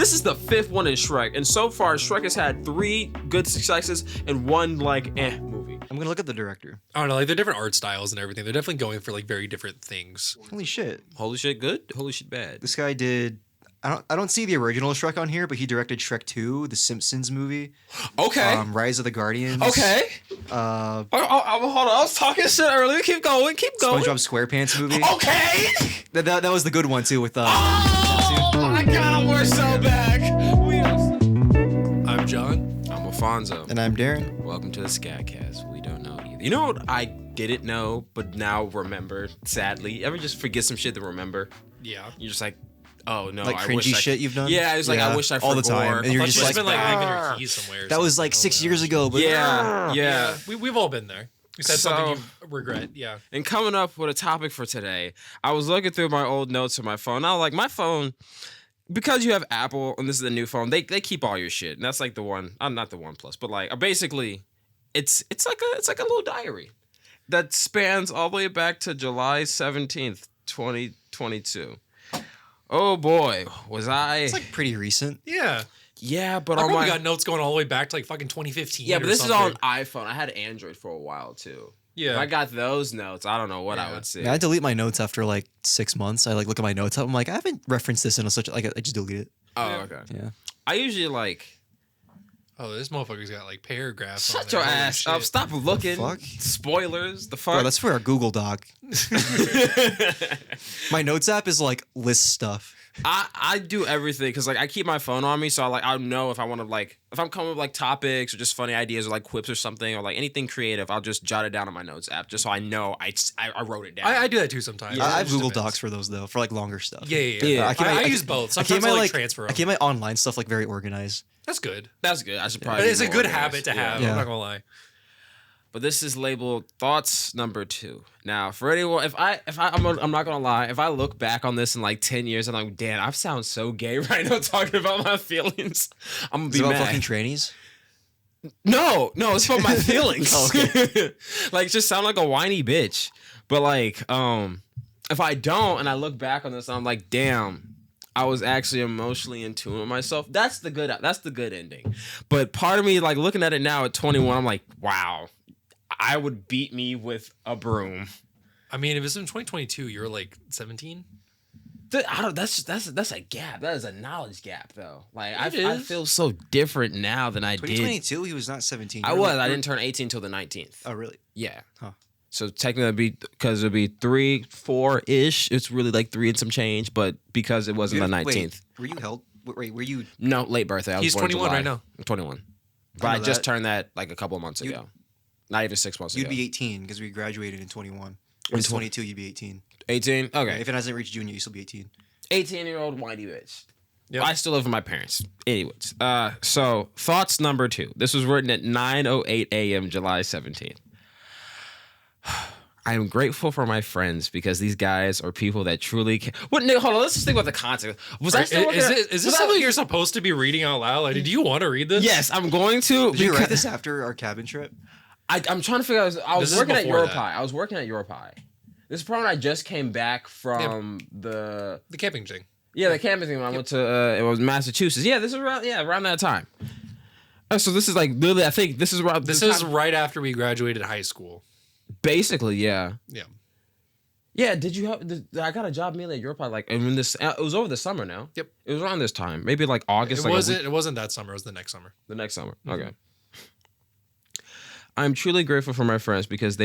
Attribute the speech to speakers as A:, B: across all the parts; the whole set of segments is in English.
A: This is the 5th one in Shrek, and so far Shrek has had 3 good successes and 1 movie.
B: I'm gonna look at the director.
C: I don't know, like they're different art styles and everything. They're definitely going for like very different things.
B: Holy shit!
A: Holy shit good, holy shit bad.
B: This guy did. I don't see the original Shrek on here, but he directed Shrek 2, the Simpsons movie.
A: Okay.
B: Rise of the Guardians.
A: Okay.
B: Hold on.
A: I was talking shit earlier. Keep going.
B: SpongeBob SquarePants movie.
A: Okay.
B: That was the good one too with.
A: Oh my God, we're so back.
C: I'm John.
A: I'm Alfonso.
B: And I'm Darren.
A: Welcome to the Scat Cast. We don't know either. You know what I didn't know, but now remember? Sadly, ever just forget some shit to remember?
C: Yeah.
A: You're just like, oh no,
B: Like
A: I
B: cringy
A: wish
B: shit you've done.
A: Yeah, it's like I wish I
B: all the
A: forgot.
B: time, and you're
C: You've
B: just
C: been
B: like,
C: like leaving your keys somewhere.
B: that was like 6 years ago. But
A: Yeah.
C: We've all been there. You said something you regret. Yeah.
A: And coming up with a topic for today, I was looking through my old notes on my phone. Now, like my phone, because you have Apple and this is a new phone, they keep all your shit, and that's like the one. Not the One Plus, but like basically, it's like a little diary that spans all the way back to July 17th, 2022. Oh boy, was I?
B: It's like pretty recent.
C: Yeah.
A: Yeah, but
C: I
A: on
C: probably
A: my
C: got notes going all the way back to like fucking 2015.
A: yeah, but
C: or
A: this
C: something.
A: is on iPhone. I had Android for a while too.
C: Yeah.
A: If I got those notes, I don't know what I would see.
B: Yeah, I delete my notes after like 6 months. I like look at my notes up. I'm like, I haven't referenced this in a such like I just delete it.
A: Oh,
C: Yeah.
A: okay.
B: Yeah.
A: I usually like.
C: Oh, this motherfucker's got like paragraphs.
A: Shut
C: on
A: your
C: there. Holy
A: ass up!
C: shit.
A: Stop looking.
B: fuck?
A: Spoilers. The fuck.
B: Bro, that's for our Google Doc. My notes app is like list stuff.
A: I do everything because like I keep my phone on me, so I know if I want to like if I'm coming up with like topics or just funny ideas or like quips or something or like anything creative, I'll just jot it down on my notes app just so I know I wrote it down.
C: I do that too sometimes.
A: Yeah,
B: I have
C: It just
B: Google
C: depends.
B: Docs for those though, for like longer stuff.
C: Yeah. I use both. Sometimes I like transfer
B: I
C: them.
B: keep my online stuff like very organized.
C: That's good.
A: That's good. I should probably.
C: But
A: be
C: it's a
A: more
C: good
A: organized.
C: habit to have.
B: Yeah.
C: I'm not gonna lie.
A: But this is labeled thoughts number 2. Now, for anyone, I'm not gonna lie. If I look back on this in like 10 years, and I'm like, damn, I sound so gay right now talking about my feelings. I'm gonna
B: Is
A: be
B: it about
A: mad.
B: fucking trannies?
A: No, it's about my feelings.
B: Oh, okay.
A: Like, just sound like a whiny bitch. But like, if I don't, and I look back on this, I'm like, damn, I was actually emotionally in tune with myself. That's the good ending. But part of me, like looking at it now at 21, I'm like, wow, I would beat me with a broom.
C: I mean, if it's in 2022, you're like 17.
A: That's a gap. That is a knowledge gap, though. Like I
C: is.
A: feel so different now than I did.
B: 2022, he was not 17.
A: I was. I didn't turn 18 till the 19th.
B: Oh, really?
A: Yeah.
B: Huh.
A: So technically, because it'd be 3, 4-ish. It's really like 3 and some change, but because it wasn't the 19th.
B: Wait, were you held? Wait, were you?
A: No, late birthday. I was
C: He's
A: born in
C: 21
A: July.
C: right now.
A: I'm 21. But
B: I
A: I
B: know
A: just
B: that.
A: turned that like a couple of months ago. Not even 6 months
B: You'd
A: ago.
B: be 18 because we graduated in 21. When it's 22, you'd be 18.
A: 18? Okay.
B: If it hasn't reached junior, you still be 18.
A: 18-year-old whiny bitch.
C: Yep.
A: I still live with my parents. Anyways, so thoughts number 2. This was written at 9:08 a.m. July 17th. I am grateful for my friends because these guys are people that truly can. What? Nick, hold on. Let's just think about the context. Was I still
C: Is this something you're supposed to be reading out loud? Like, do you want to read this?
A: Yes, I'm going to.
B: Did you write this after our cabin trip?
A: I'm trying to figure out. I was
C: This is
A: working at
C: before
A: Europie.
C: that.
A: I was working at Europie. This is probably when I just came back from the
C: camping thing.
A: the camping thing when I went to it was Massachusetts. Yeah, this is around that time. So this is like literally. I think this is around.
C: This is right after we graduated high school.
A: basically yeah.
C: Yeah.
A: Yeah, did you have? I got a job mainly at Europie. Like, and when this, it was over the summer now.
C: Yep.
A: It was around this time, maybe like August.
C: It wasn't that summer. It was the next summer.
A: The next summer. Okay. I'm truly grateful for my friends because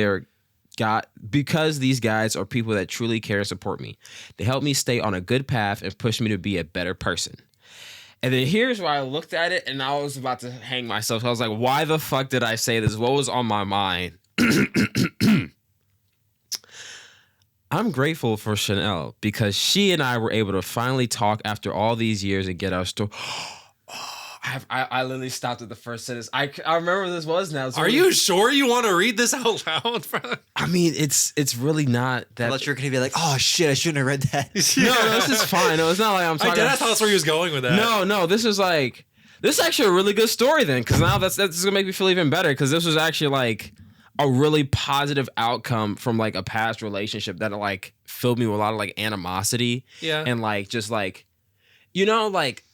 A: because these guys are people that truly care and support me. They help me stay on a good path and push me to be a better person. And then here's where I looked at it and I was about to hang myself. I was like, why the fuck did I say this? What was on my mind? I'm grateful for Chanel because she and I were able to finally talk after all these years and get our story. I literally stopped at the first sentence. I remember what this was now.
C: Are you sure you want to read this out loud?
A: I mean, it's really not that.
B: I thought you were going to be like, oh shit, I shouldn't have read that.
A: No, this is fine. No, it's not like I'm talking.
C: I thought that's where he was going with that.
A: No, this is actually a really good story then, because now that's gonna make me feel even better because this was actually like a really positive outcome from like a past relationship that like filled me with a lot of like animosity.
C: Yeah.
A: And like just like, you know, like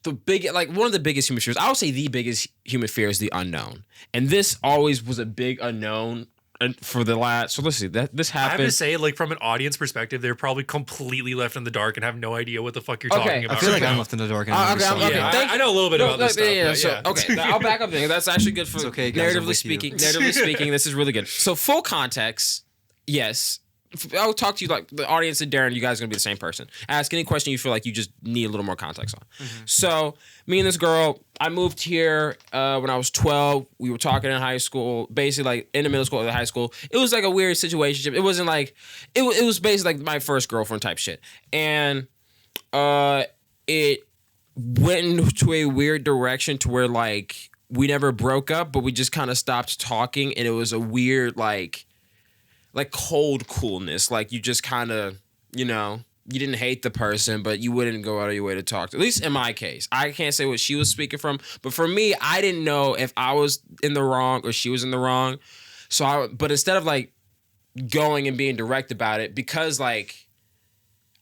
A: one of the biggest human fears. I would say the biggest human fear is the unknown, and this always was a big unknown. And for the last, so let's see that this
C: I have
A: happened.
C: to say, like from an audience perspective, they're probably completely left in the dark and have no idea what the fuck you're talking about.
B: I feel like
C: right
B: I'm
C: now.
B: left in the dark. And I don't
A: Okay,
B: understand.
C: Yeah, I know a little bit about this stuff.
A: Yeah,
C: but
A: so, okay, now I'll back up there. That's actually good for
B: It's okay, guys, I'm
A: narratively
B: with you.
A: speaking. Narratively speaking, this is really good. So full context, yes. I'll talk to you like the audience and Darren. You guys are gonna be the same person. Ask any question you feel like you just need a little more context on. So me and this girl, I moved here when I was 12. We were talking in high school, basically like in the middle school or the high school. It was like a weird situation. It wasn't like it was basically like my first girlfriend type shit, and it went into a weird direction to where like we never broke up, but we just kind of stopped talking, and it was a weird like cold coolness. Like you just kind of, you didn't hate the person, but you wouldn't go out of your way to talk to. At least in my case. I can't say what she was speaking from, but for me, I didn't know if I was in the wrong or she was in the wrong. But instead of like going and being direct about it, because like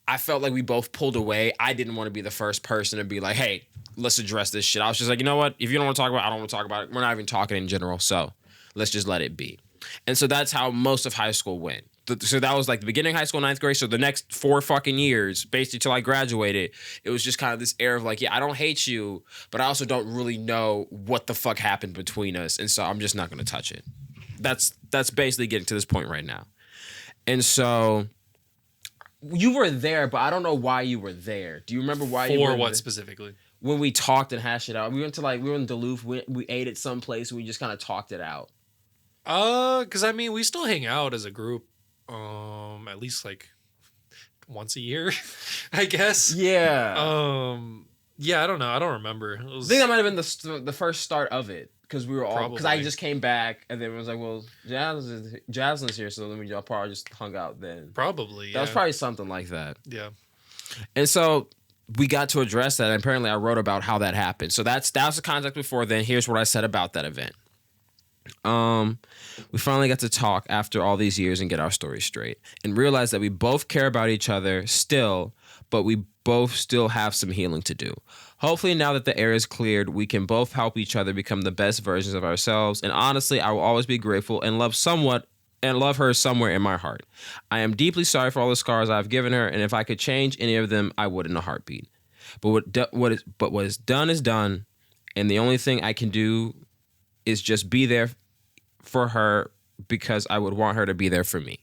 A: I felt like we both pulled away, I didn't want to be the first person to be like, hey, let's address this shit. I was just like, you know what? If you don't want to talk about it, I don't want to talk about it. We're not even talking in general, so let's just let it be. And so that's how most of high school went. So that was like the beginning of high school, 9th grade. So the next 4 fucking years, basically till I graduated, it was just kind of this air of like, yeah, I don't hate you, but I also don't really know what the fuck happened between us. And so I'm just not going to touch it. That's basically getting to this point right now. And so you were there, but I don't know why you were there. Do you remember why you were
C: For what
A: there?
C: specifically?
A: When we talked and hashed it out. We were in Duluth. We ate at some place and we just kind of talked it out.
C: Because I mean, we still hang out as a group, at least like once a year, I guess.
A: Yeah.
C: Yeah, I don't know. I don't remember. It
A: I
C: was,
A: think that might have been the first start of it because we were all because I
C: Probably.
A: just came back and then it was like, well, Jaslyn's here, so then we all probably just hung out then.
C: probably. Yeah.
A: That was probably something like that.
C: Yeah.
A: And so we got to address that. And apparently, I wrote about how that happened. So that was the context before. Then here's what I said about that event. We finally got to talk after all these years and get our story straight and realize that we both care about each other still, but we both still have some healing to do. Hopefully now that the air is cleared, we can both help each other become the best versions of ourselves. And honestly, I will always be grateful and love her somewhere in my heart. I am deeply sorry for all the scars I've given her, and if I could change any of them, I would in a heartbeat. But what is done, and the only thing I can do is just be there for her because I would want her to be there for me.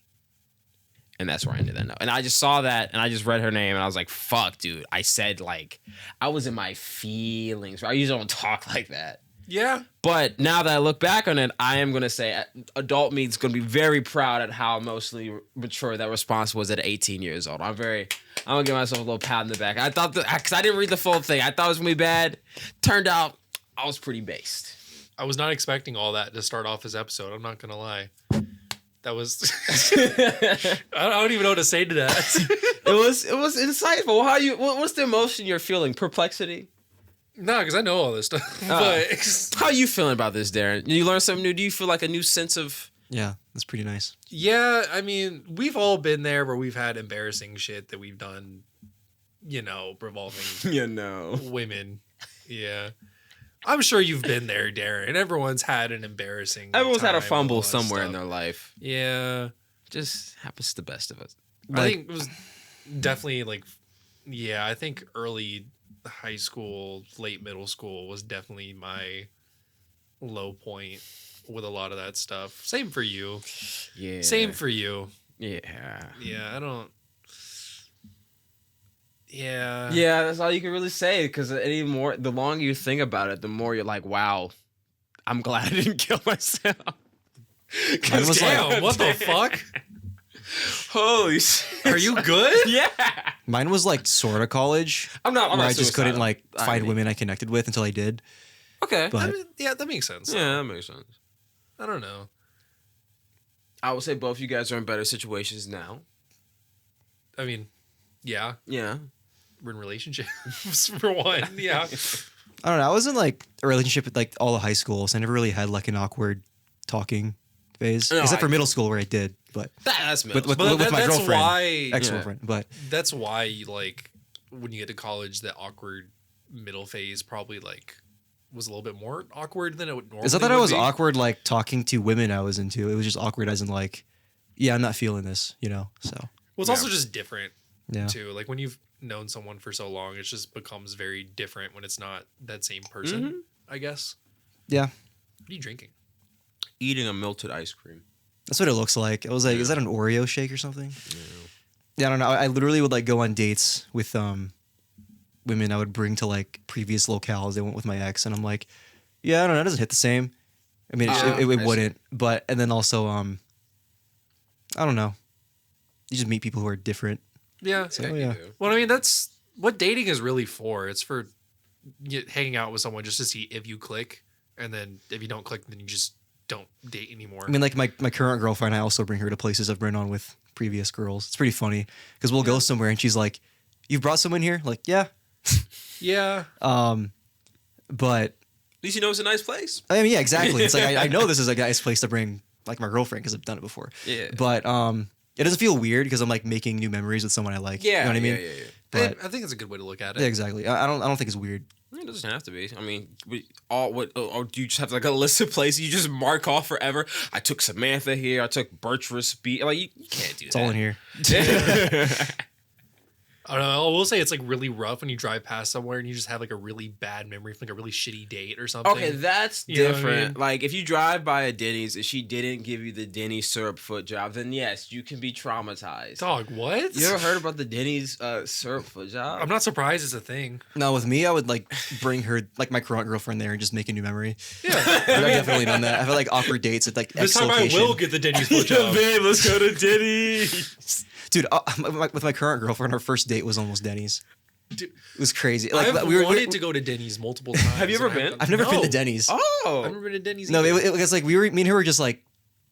A: And that's where I ended that note. And I just saw that and I just read her name and I was like, fuck, dude. I said like, I was in my feelings. I usually don't talk like that.
C: Yeah.
A: But now that I look back on it, I am going to say adult me is going to be very proud at how mostly mature that response was at 18 years old. I'm going to give myself a little pat in the back. I thought because I didn't read the full thing. I thought it was going to be bad. Turned out I was pretty based.
C: I was not expecting all that to start off this episode. I'm not going to lie. That was... I don't even know what to say to that.
A: It was insightful. What's the emotion you're feeling? Perplexity?
C: No, because I know all this stuff. But
A: How are you feeling about this, Darren? You learn something new? Do you feel like a new sense of...
B: Yeah, that's pretty nice.
C: yeah, I mean, we've all been there where we've had embarrassing shit that we've done, revolving women. Yeah. I'm sure you've been there, Darren. Everyone's had an embarrassing
A: Everyone's had a
C: time with
A: fumble
C: all that
A: somewhere in
C: stuff.
A: their life.
C: Yeah.
A: Just happens to the best of us.
C: I think it was definitely I think early high school, late middle school was definitely my low point with a lot of that stuff. Same for you.
A: Yeah.
C: Same for you.
A: Yeah.
C: Yeah, I don't. Yeah.
A: Yeah, that's all you can really say because the longer you think about it, the more you're like, wow, I'm glad I didn't kill myself.
B: Mine was
C: Damn, what the fuck?
A: Holy shit.
C: Are you good?
A: Yeah.
B: Mine was like sort of college.
A: I'm not
B: where I just couldn't
A: suicidal.
B: find women I connected with until I did.
A: Okay.
B: But
C: I mean, yeah, that makes sense.
A: Yeah, that makes sense.
C: I don't know.
A: I would say both you guys are in better situations now.
C: I mean, yeah,
A: Yeah.
C: we're in relationships for one. Yeah.
B: I don't know. I was in like a relationship with like all of high school, so I never really had like an awkward talking phase,
A: No,
B: except for middle school where I did. But
A: That's
B: with
A: middle
C: But
B: my
C: that's
B: girlfriend,
C: why
B: ex-girlfriend. But
C: that's why when you get to college, the awkward middle phase probably like was a little bit more awkward than it would normally.
B: It's not that I
C: would
B: was
C: be.
B: awkward like talking to women I was into. It was just awkward as in like, yeah, I'm not feeling this, you know. So
C: Well, it's also just different
B: yeah,
C: too. Like when you've known someone for so long, it just becomes very different when it's not that same person.
A: Mhm.
C: I guess.
B: yeah.
C: What are you drinking?
A: Eating a melted ice cream.
B: That's what it looks like. I was like,
A: Yeah.
B: is that an Oreo shake or something?
A: Yeah.
B: Yeah, I don't know. I literally would like go on dates with women I would bring to like previous locales. They went with my ex, and I'm like, yeah, I don't know. It doesn't hit the same. I mean,
A: I
B: it
A: see.
B: wouldn't. But and then also, I don't know. You just meet people who are different.
C: Yeah.
B: So
A: Yeah, you
B: yeah.
A: do.
C: Well, I mean, that's what dating is really for. It's for hanging out with someone just to see if you click, and then if you don't click, then you just don't date anymore.
B: I mean, like my current girlfriend, I also bring her to places I've been on with previous girls. It's pretty funny because we'll go somewhere and she's like, "You brought someone here?" Like, yeah.
C: yeah.
B: But
A: At least you know it's a nice place.
B: I mean, yeah, exactly. It's like I know this is a nice place to bring like my girlfriend because I've done it before.
A: Yeah.
B: But it doesn't feel weird because I'm like making new memories with someone I like.
A: Yeah.
B: You know what I mean?
A: Yeah.
B: But
C: I think it's a good way to look at it.
B: yeah, exactly. I don't think it's weird.
A: It doesn't have to be. I mean, do you just have like a list of places you just mark off forever? I took Samantha here. I took Birchworth Beach. Like you can't do
B: It's
A: that.
B: all in here.
C: I don't know. I will say it's like really rough when you drive past somewhere and you just have like a really bad memory from like a really shitty date or something.
A: Okay, that's
C: You know what I
A: different.
C: mean?
A: Like if you drive by a Denny's and she didn't give you the Denny's syrup foot job, then yes, you can be traumatized.
C: Dog, what?
A: You ever heard about the Denny's syrup foot job?
C: I'm not surprised it's a thing.
B: No, with me, I would like bring her like my current girlfriend there and just make a new memory.
C: Yeah.
B: I've definitely done that. I've had like awkward dates at like
C: This
B: X
C: time
B: location.
C: I will get the Denny's foot job.
A: Babe, let's go to Denny's.
B: Dude, with my current girlfriend, our first date was almost Denny's.
C: Dude,
B: It was crazy. Like
C: I've
B: we
C: wanted to go to Denny's multiple times.
A: Have you ever
C: and I
A: been?
C: haven't-
B: I've never been
C: No.
B: to Denny's.
C: I've
A: Oh,
C: never been to Denny's.
B: No,
C: either.
B: it was like me and her were just like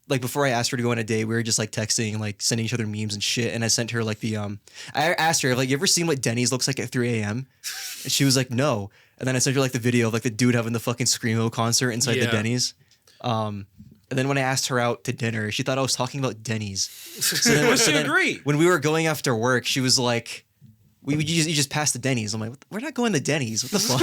B: before I asked her to go on a date, we were just like texting and like sending each other memes and shit. And I sent her like the I asked her like, you ever seen what Denny's looks like at 3 a.m.? And she was like, no. And then I sent her like the video of like the dude having the fucking screamo concert inside the
C: Yeah.
B: Denny's. And then when I asked her out to dinner, she thought I was talking about Denny's. So then,
A: But she agreed.
B: When we were going after work, she was like, you just passed the Denny's. I'm like, we're not going to Denny's. What the fuck?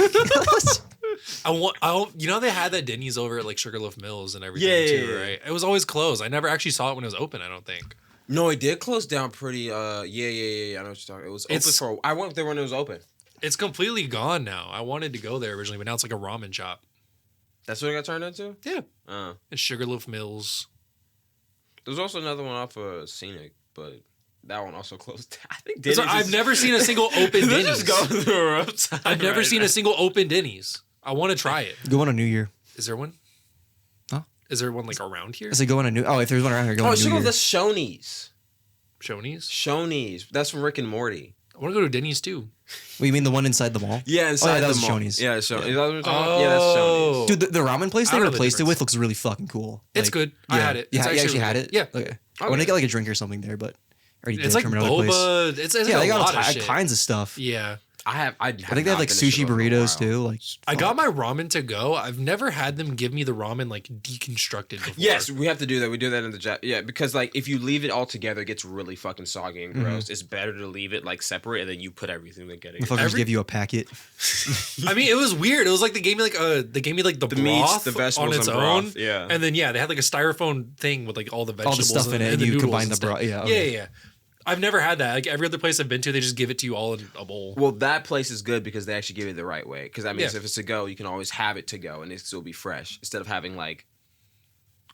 C: You know, they had that Denny's over at like Sugarloaf Mills and everything
A: Yeah,
C: too,
A: yeah, yeah.
C: right? It was always closed. I never actually saw it when it was open. I don't think.
A: No, it did close down pretty. Yeah. I know what you're talking. It was open
C: It's-
A: for. I went there when it was open.
C: It's completely gone now. I wanted to go there originally, but now it's like a ramen shop.
A: That's what it got turned into.
C: Yeah,
A: Uh,
C: it's Sugarloaf Mills.
A: there's also another one off of Scenic, but that one also closed down. I think
C: So I've never seen a single open
A: This
C: Denny's.
A: is going through a rough time
C: I've never
A: right
C: seen
A: now.
C: a single open Denny's. I want to try it.
B: Go on a New Year.
C: Is there one?
B: Huh?
C: Is there one like around here?
B: I say go on a new. Oh, if there's one around here, go
A: Oh,
B: on a
A: it's
B: New
A: called
B: Year.
A: the Shoney's.
C: Shoney's?
A: Shoney's. That's from Rick and Morty.
C: I want to go to Denny's too.
B: Well, you mean the one inside the mall?
A: Yeah, inside
B: that
A: the
B: was
A: mall.
B: Shoney's.
A: Yeah, Shoney's. Is that what you're talking about? Yeah, that's Shoney's.
B: Dude, the ramen place
C: I
B: they
C: don't know the
B: replaced it
C: difference.
B: with looks really fucking cool.
C: It's
B: Like,
C: good. I had it.
B: Yeah,
C: It's
B: you actually had
C: really
B: it?
C: good. Yeah.
B: Okay. I want to get like a drink or something there, but I already did
C: It's like
B: from another place.
C: boba. It's
B: Yeah,
C: like
B: they
C: a
B: got
C: lot
B: all
C: of shit.
B: kinds of stuff.
C: Yeah.
A: I
B: I think they have like sushi burritos too. Like
C: I got my ramen to go. I've never had them give me the ramen like deconstructed before.
A: Yes, we have to do that. We do that in the yeah, because like if you leave it all together, it gets really fucking soggy and gross. It's better to leave it like separate and then you put everything together.
B: the fuckers give you a packet.
C: I mean, it was weird. It was like they gave me like the
A: The
C: broth
A: meats, the vegetables,
C: on its
A: and
C: own.
A: broth. Yeah.
C: And then they had like a styrofoam thing with like all the
B: All
C: vegetables,
B: the stuff in it, and
C: the
B: you
C: noodles
B: combine
C: and
B: the
C: stuff.
B: broth. Yeah,
C: Yeah,
B: okay.
C: yeah. I've never had that. Like every other place I've been to, they just give it to you all in a bowl.
A: Well, that place is good because they actually give it the right way. Because that means
C: Yeah.
A: if it's to go, you can always have it to go and it still be fresh instead of having like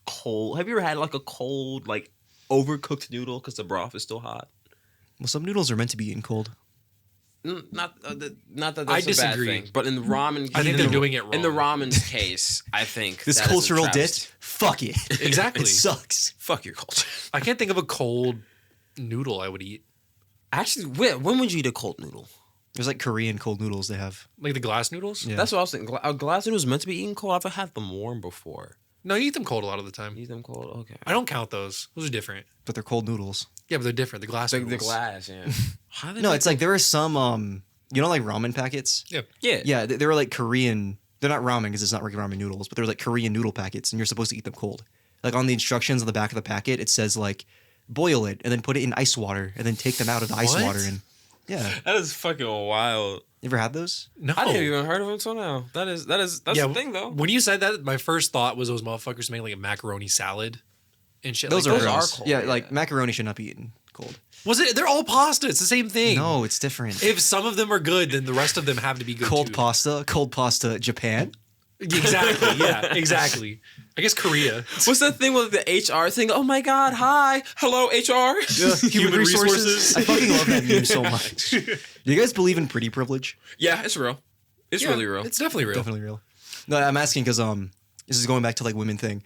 A: cold. Have you ever had like a cold, like overcooked noodle because the broth is still hot?
B: Well, some noodles are meant to be eaten cold.
A: Not that
C: I
A: that's a bad
C: disagree.
A: thing, but in the ramen,
C: I think they're doing it
A: In the
C: wrong.
A: ramen's case, I think
B: This
A: that is a
B: cultural
A: travesty.
B: dish, fuck it.
C: Exactly.
B: It sucks.
A: Fuck your culture.
C: I can't think of a cold noodle I would eat.
A: Actually, when would you eat a cold noodle?
B: There's like Korean cold noodles they have.
C: Like the glass noodles?
B: Yeah.
A: That's what I was thinking. Glass noodles meant to be eaten cold. I've had them warm before.
C: No, you eat them cold a lot of the time.
A: Eat them cold. Okay.
C: I don't count those. Those are different.
B: But they're cold noodles.
C: Yeah, but they're different. The glass
A: The
C: noodles.
A: glass, yeah. How do they
B: No,
A: make
B: it's like there are some you know, like ramen packets.
C: Yeah.
A: yeah.
B: Yeah, they were like Korean. They're not ramen because it's not regular ramen noodles, but they're like Korean noodle packets, and you're supposed to eat them cold. Like on the instructions on the back of the packet, it says like boil it and then put it in ice water and then take them out of the ice
C: What?
B: water and Yeah.
A: That is fucking wild.
B: You ever had those?
C: No.
A: I didn't even heard of him until now. That's the thing though.
C: When you said that, my first thought was those motherfuckers make like a macaroni salad and shit.
B: Those
C: like
B: are
C: that.
B: gross.
A: cold,
B: yeah,
A: yeah.
B: like macaroni should not be eaten cold.
C: Was it? They're all pasta. It's the same thing.
B: No, it's different.
C: If some of them are good, then the rest of them have to be good
B: Cold
C: too.
B: pasta, Japan.
C: Exactly. Yeah. Exactly. I guess Korea.
A: What's that thing with the HR thing? Oh my god, hi, hello HR.
B: Human resources. I fucking love that meme so much. Do you guys believe in pretty privilege?
A: Yeah, it's real. It's really real.
C: It's definitely real.
B: Definitely real. No, I'm asking because this is going back to like women thing.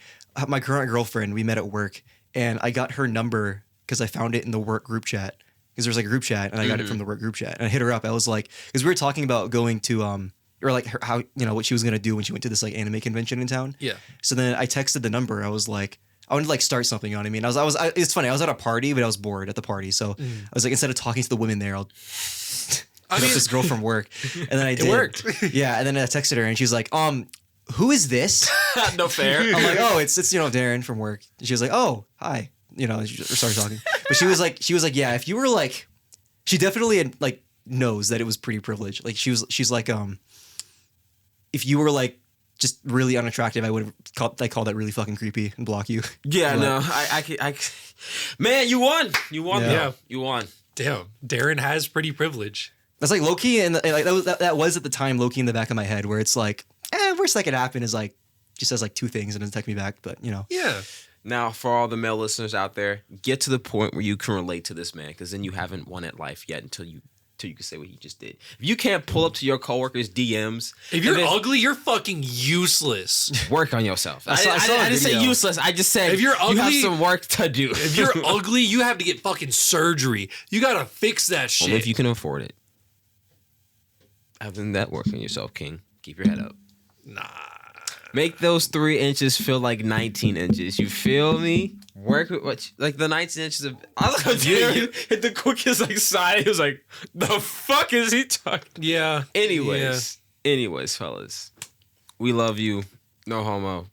B: My current girlfriend, we met at work, and I got her number because I found it in the work group chat. Because there's like a group chat, and I got it from the work group chat, and I hit her up. I was like, because we were talking about going to or like how what she was gonna do when she went to this like anime convention in town.
C: Yeah.
B: So then I texted the number. I was like, I wanted to like start something. You know what I mean? It's funny. I was at a party, but I was bored at the party. So I was like, instead of talking to the women there, I'll hit up this girl from work. And then I did.
C: It worked.
B: Yeah. And then I texted her, and she's like, who is this?
A: No fair.
B: I'm like, oh, it's Darren from work. And she was like, oh, hi. And she started talking. But she was like, yeah, if you were like, she definitely like knows that it was pretty privileged. Like she's like, if you were like just really unattractive, I would have call that really fucking creepy and block you.
A: Yeah,
B: But-
A: no, I man, you won. You won.
B: Yeah.
A: Yeah, you won.
C: Damn. Darren has pretty privilege.
B: That's like low key, and like that was at the time low key in the back of my head, where it's like, worst that could happen is like just says like two things and doesn't text me back, but
C: Yeah.
A: Now, for all the male listeners out there, get to the point where you can relate to this man, because then you haven't won at life yet until you can say what he just did. If you can't pull up to your coworkers' DMs,
C: If you're ugly, you're fucking useless.
A: work on yourself. I
B: saw a
A: didn't say
B: video.
A: useless. I just said
C: If you're
A: you have
C: ugly-
A: some work to do.
C: If you're ugly, you have to get fucking surgery. You gotta fix that shit.
A: Only if you can afford it. Other than that, work on yourself, King. Keep your head up.
C: Nah.
A: Make those 3 inches feel like 19 inches. You feel me? Work with what, like the 19 inches of. I look at you hit the quickest like side. He was like, "The fuck is he talking?"
C: Yeah.
A: Anyways, fellas, we love you. No homo.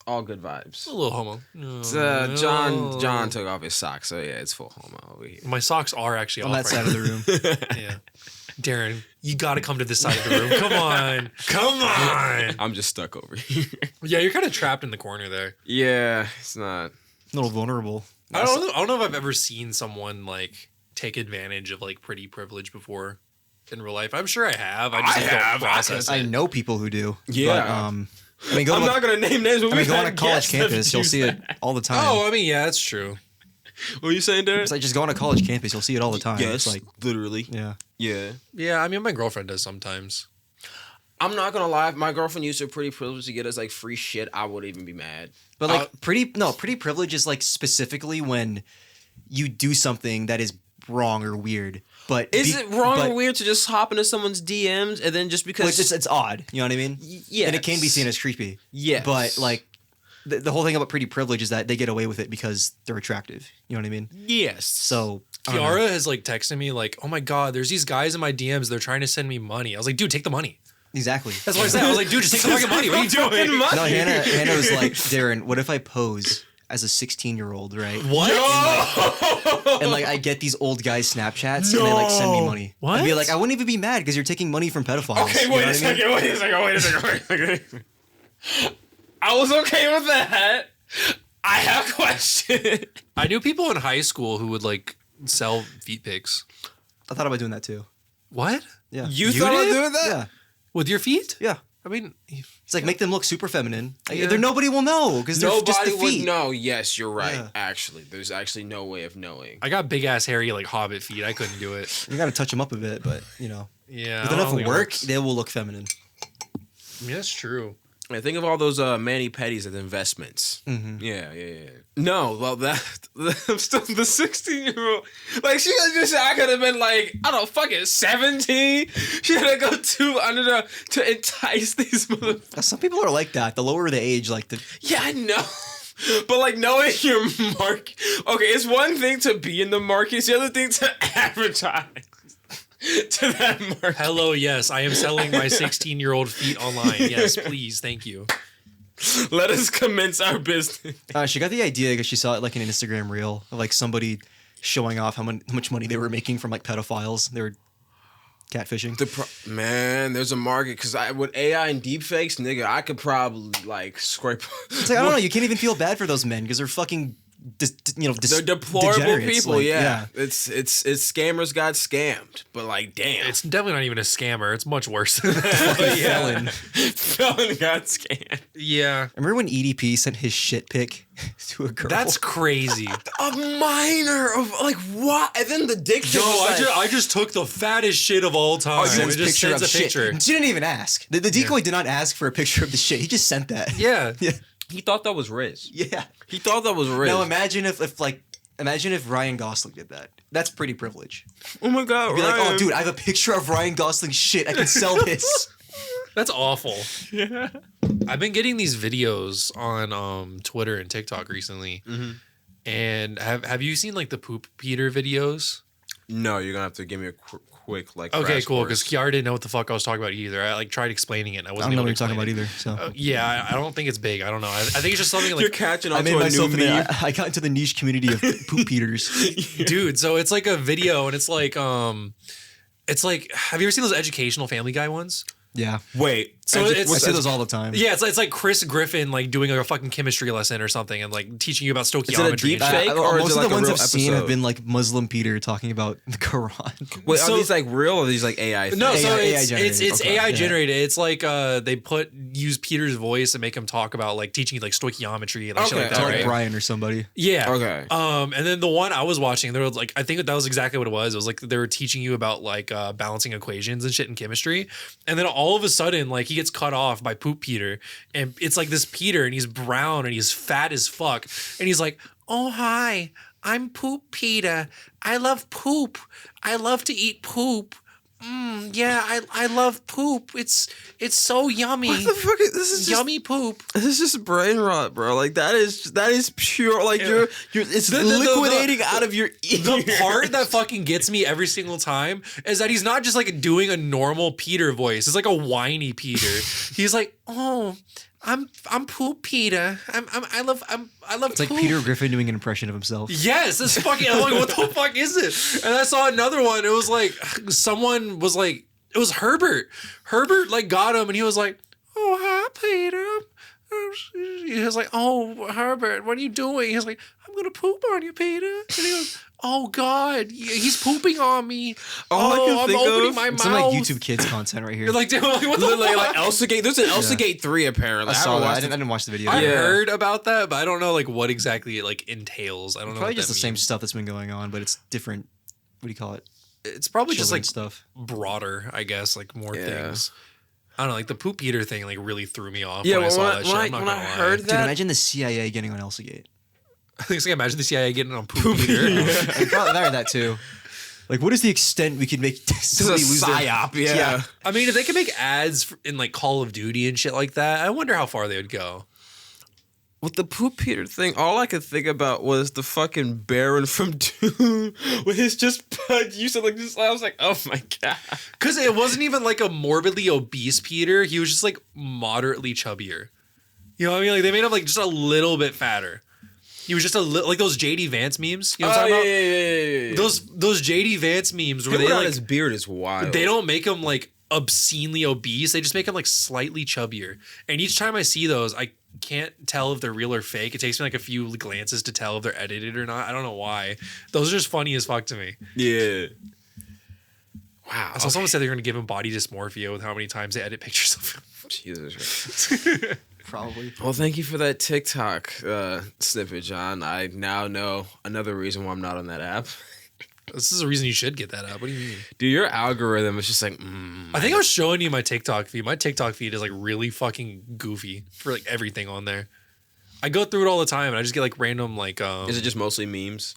A: All good vibes.
C: A little homo.
A: It's, John took off his socks, so yeah, it's full homo over here.
C: My socks are actually
B: on
C: off
B: that
C: right
B: side of the room.
C: now. Yeah. Darren, you gotta come to this side of the room. Come on. Come on.
A: I'm just stuck over here.
C: Yeah, you're kind of trapped in the corner there.
A: Yeah, it's not.
B: A little vulnerable.
C: I don't know if I've ever seen someone like take advantage of like pretty privilege before in real life. I'm sure I have. I just don't process
B: I
C: it.
B: know people who do.
A: Yeah.
B: But, I mean,
A: I'm not gonna name names. But
B: go
A: we've
B: on a
A: had
B: college
A: guests that
B: campus, you'll
A: use
B: see it
A: that.
B: all the time.
C: Oh, I mean, yeah, that's true.
A: What are you saying, Darren?
B: It's like just go on a college campus, you'll see it all the time.
A: Yes,
B: It's like,
A: literally.
B: yeah.
A: Yeah.
C: Yeah, I mean, my girlfriend does sometimes.
A: I'm not gonna lie. If my girlfriend used her pretty privilege to get us like free shit, I would even be mad.
B: But like pretty privilege is like specifically when you do something that is wrong or weird. But
A: Is it wrong or weird to just hop into someone's DMs and then just because
B: it's odd, you know what I mean?
A: Yeah,
B: And it can be seen as creepy.
A: Yes.
B: But like the whole thing about pretty privilege is that they get away with it because they're attractive. You know what I mean?
A: yes.
B: So I don't know.
C: Kiara has like texted me like, "Oh my god, there's these guys in my DMs. They're trying to send me money." I was like, "Dude, take the money."
B: Exactly.
C: That's what I said. I was like, "Dude, just take the fucking money. What are you doing?"
B: No, Hannah was like, Darren, what if I pose as a 16-year-old, right?
C: What?
B: And like I get these old guys Snapchats and they like send me money.
C: What?
B: I'd be like, I wouldn't even be mad because you're taking money from pedophiles.
A: Okay,
B: You know
A: wait a
B: what I mean?
A: second. Wait a second. I was okay with that. I have a question.
C: I knew people in high school who would like sell feet pics.
B: I thought about doing that too.
C: What?
B: Yeah.
A: You thought of
C: did?
A: doing that?
B: Yeah.
C: With your feet?
B: Yeah.
C: I mean,
B: It's like make them look super feminine. Like,
C: Yeah.
B: nobody will know because they're just
A: Nobody
B: the
A: would
B: feet.
A: know. Yes, you're right.
B: Yeah.
A: Actually, there's actually no way of knowing.
C: I got big ass hairy like hobbit feet. I couldn't do it.
B: You got to touch them up a bit, but
C: Yeah.
B: with
C: I don't
B: enough
C: think it
B: work,
C: works.
B: they will look feminine.
C: I mean, that's true.
A: I think of all those mani pedis as investments.
B: Mm-hmm.
A: Yeah. No, well, I'm still the 16-year-old. Like, she could just, I could have been like, I don't know, fucking 17. She had to go too under to entice these motherfuckers.
B: Some people are like that. The lower the age, like the
A: Yeah, I know. But like knowing your market. Okay, it's one thing to be in the market, it's the other thing to advertise to that market.
C: Hello, yes, I am selling my 16-year-old feet online. Yes, please, thank you.
A: Let us commence our business.
B: She got the idea because she saw it like in an Instagram reel of like somebody showing off how much money they were making from like pedophiles. They were catfishing.
A: Man, there's a market because with AI and deepfakes, nigga, I could probably like scrape.
B: It's like, I don't know. You can't even feel bad for those men because they're fucking,
A: they're deplorable
B: degenerates.
A: people.
B: Like,
A: yeah, it's scammers got scammed, but like, damn,
C: It's definitely not even a scammer. It's much worse.
B: felon.
A: felon got scammed.
C: Yeah.
B: Remember when EDP sent his shit pic to a girl?
C: That's crazy.
A: A minor of like what? And then the dick pic
C: Yo,
A: was like,
C: I just took the fattest shit of all time.
B: Sends
C: It just sends a
B: shit.
C: picture.
B: She didn't even ask. The decoy did not ask for a picture of the shit. He just sent that.
C: Yeah.
B: Yeah.
A: he thought that was Riz.
B: Yeah.
A: He thought that was Riz.
B: Now imagine if Ryan Gosling did that. That's pretty privilege.
A: Oh my god,
B: Be like,
A: Ryan.
B: oh dude, I have a picture of Ryan Gosling's shit. I can sell this.
C: That's awful.
A: Yeah.
C: I've been getting these videos on Twitter and TikTok recently.
A: Mm-hmm.
C: And have you seen like the poop Peter videos?
A: No, you're gonna have to give me a quick like.
C: Okay,
A: crash
C: cool.
A: course.
C: Because Kiara didn't know what the fuck I was talking about either. I like tried explaining it. And I
B: I
C: wasn't
B: don't know
C: able
B: what
C: to
B: you're talking
C: explain
B: about either. So
C: Yeah, I don't think it's big. I don't know. I think it's just something
A: You're
C: like,
A: catching
B: I
A: on
B: made
A: to a
B: myself
A: new meme.
B: I got into the niche community of poop eaters.
C: dude. So it's like a video, and it's like have you ever seen those educational Family Guy ones?
B: Yeah.
A: Wait,
C: So it's-
B: I see those all the time.
C: Yeah, it's like Chris Griffin like doing like a fucking chemistry lesson or something, and like teaching you about
A: it a
C: stoichiometry.
A: deep
C: and shit.
A: fake? Or is
B: Most
A: it
B: of
A: like
B: the
A: a
B: ones
A: real
B: I've seen have
A: episode?
B: been like Muslim Peter talking about the Quran.
A: Wait,
C: So-
A: are these like real or are these like AI?
C: No,
A: things?
C: so
B: AI
C: it's
B: generated.
C: it's
B: Okay,
C: AI
B: yeah.
C: generated. It's like they use Peter's voice and make him talk about like teaching you like stoichiometry and like shit
A: Okay,
C: like that,
B: Like
C: right?
B: Brian or somebody.
C: Yeah.
A: Okay.
C: And then the one I was watching, there was like I think that was exactly what it was. It was like they were teaching you about like balancing equations and shit in chemistry, and then all of a sudden like he gets cut off by Poop Peter, and it's like this Peter, and he's brown and he's fat as fuck, and he's like, "Oh hi, I'm Poop Peter. I love poop. I love to eat poop. Yeah, I love poop. It's so yummy.
A: What the fuck is this? Is
C: Yummy poop."
A: This is just brain rot, bro. Like that is pure. Like you're it's
C: The-
A: liquidating out of your ear.
C: The part that fucking gets me every single time is that he's not just like doing a normal Peter voice. It's like a whiny Peter. He's like, "Oh, I'm Poop Peter. I love
B: It's like
C: poop."
B: Peter Griffin doing an impression of himself.
C: Yes, this fucking. I'm like, what the fuck is it? And I saw another one. It was like someone was like, it was Herbert. Herbert like got him, and he was like, "Oh hi, Peter." He was like, "Oh, Herbert, what are you doing?" He was like, "I'm gonna poop on you, Peter." And he goes, "Oh God, he's pooping on me.
A: All I can
C: I'm
A: think
C: opening
A: of-
C: my
B: It's
C: mouth."
B: some like YouTube Kids content right here.
C: You're like, dude, what the
A: Literally,
C: fuck?
A: like Elsa Gate. There's an Elsa Gate 3 apparently.
B: I saw
A: haven't
B: that. I
A: watched
B: didn't watch the video.
C: I
A: Yeah.
C: heard about that, but I don't know like what exactly it like entails. I don't know.
B: Probably
C: what
B: just
C: that
B: the same
C: means.
B: stuff that's been going on, but it's different. What do you call it?
C: It's probably just like
B: Children's stuff.
C: broader, I guess, like more
A: Yeah.
C: things. I don't know, like the Poop Peter thing like really threw me off
A: Yeah,
C: when I
A: well,
C: saw
A: when
C: that
A: I-
C: shit.
A: when I-
C: I'm not
A: when I
C: gonna lie.
A: heard
B: Dude,
A: that-
B: imagine the CIA getting on Elsagate.
C: I think it's like imagine the CIA getting on Poop Peter.
B: I'd probably marry that too. Like, what is the extent we could make
A: This
B: somebody
A: is
B: lose
A: a
B: their
A: psyop. Yeah.
B: Yeah.
C: I mean, if they could make ads in like Call of Duty and shit like that, I wonder how far they would go.
A: With the Poop Peter thing, all I could think about was the fucking Baron from Dune with his just you said like this. I was like, oh my god.
C: Because it wasn't even like a morbidly obese Peter. He was just like moderately chubbier. You know what I mean? Like they made him like just a little bit fatter. He was just a little like those JD Vance memes. You know what I'm talking about?
A: Yeah.
C: Those JD Vance memes where
A: Him
C: they
A: without
C: like
A: his beard is wild.
C: they don't make him like obscenely obese. They just make him like slightly chubbier. And each time I see those, I can't tell if they're real or fake. It takes me like a few glances to tell if they're edited or not. I don't know why. Those are just funny as fuck to me.
A: Yeah. Wow.
C: I saw someone said they're going to give him body dysmorphia with how many times they edit pictures of him.
A: Jesus.
B: Probably.
A: Well, thank you for that TikTok snippet, John. I now know another reason why I'm not on that app.
C: This is a reason you should get that up. What do you mean?
A: Dude, your algorithm is just like,
C: I think I was showing you my TikTok feed. My TikTok feed is like really fucking goofy for like everything on there. I go through it all the time and I just get like random like
A: is it just mostly memes?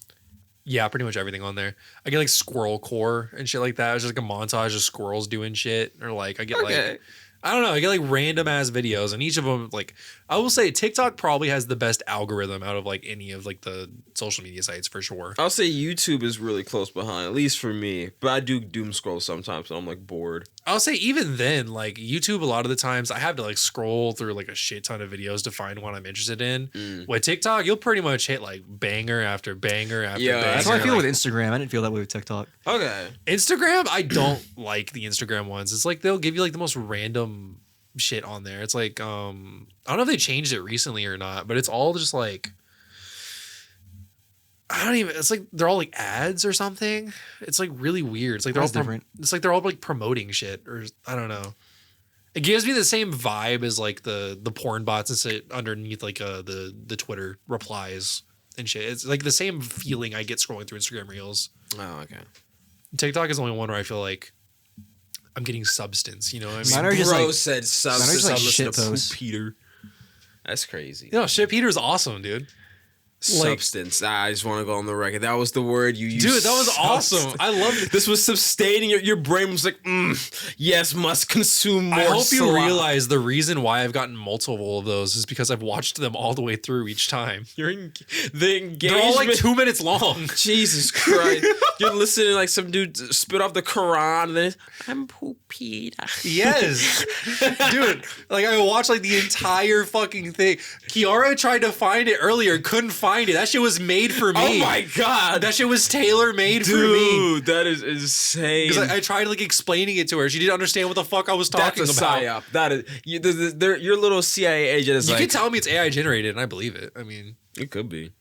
C: yeah, pretty much everything on there. I get like squirrel core and shit like that. It's just like a montage of squirrels doing shit, or like I get
A: Okay.
C: I don't know. I get like random ass videos, and each of them, like, I will say TikTok probably has the best algorithm out of like any of like the social media sites for sure.
A: I'll say YouTube is really close behind, at least for me. But I do doom scroll sometimes, and I'm like bored.
C: I'll say even then, like YouTube, a lot of the times I have to like scroll through like a shit ton of videos to find one I'm interested in. With TikTok, you'll pretty much hit like banger after banger after banger.
B: That's how I feel
C: like,
B: with Instagram. I didn't feel that way with TikTok.
A: Okay.
C: Instagram, I don't like the Instagram ones. It's like they'll give you like the most random shit on there. It's like I don't know if they changed it recently or not, but it's all just like I don't even. It's like they're all like ads or something. It's like really weird. It's like they're all
B: different.
C: It's like they're all like promoting shit or I don't know. It gives me the same vibe as like the porn bots that sit underneath like the Twitter replies and shit. It's like the same feeling I get scrolling through Instagram Reels.
A: Oh, okay.
C: TikTok is the only one where I feel like I'm getting substance. You know what I mean?
B: Mine are just
A: Bro
B: like
A: said
B: mine are just like shit
A: Poop
B: posts.
A: Peter. That's crazy.
C: You know, shit Peter's awesome, dude.
A: Substance. I just want to go on the record. That was the word you used.
C: Dude, that was awesome. I love it.
A: This was sustaining. Your brain was like, yes, must consume more.
C: I hope you
A: slop."
C: realize the reason why I've gotten multiple of those is because I've watched them all the way through each time.
A: The engagement.
C: They're all like 2 minutes long.
A: Jesus Christ. You're listening like some dude spit off the Quran and then it's, I'm Poop Peter.
C: Yes. Dude, like I watched like the entire fucking thing. Kiara tried to find it earlier, couldn't find it. That shit was made for me.
A: Oh my God.
C: That shit was tailor made for me.
A: Dude, that is insane.
C: Because I tried like explaining it to her. She didn't understand what the fuck I was talking
A: That's a
C: about.
A: psyop. That is, your little CIA agent is
C: You
A: like.
C: can tell me it's AI generated, and I believe it. I mean,
A: It could be.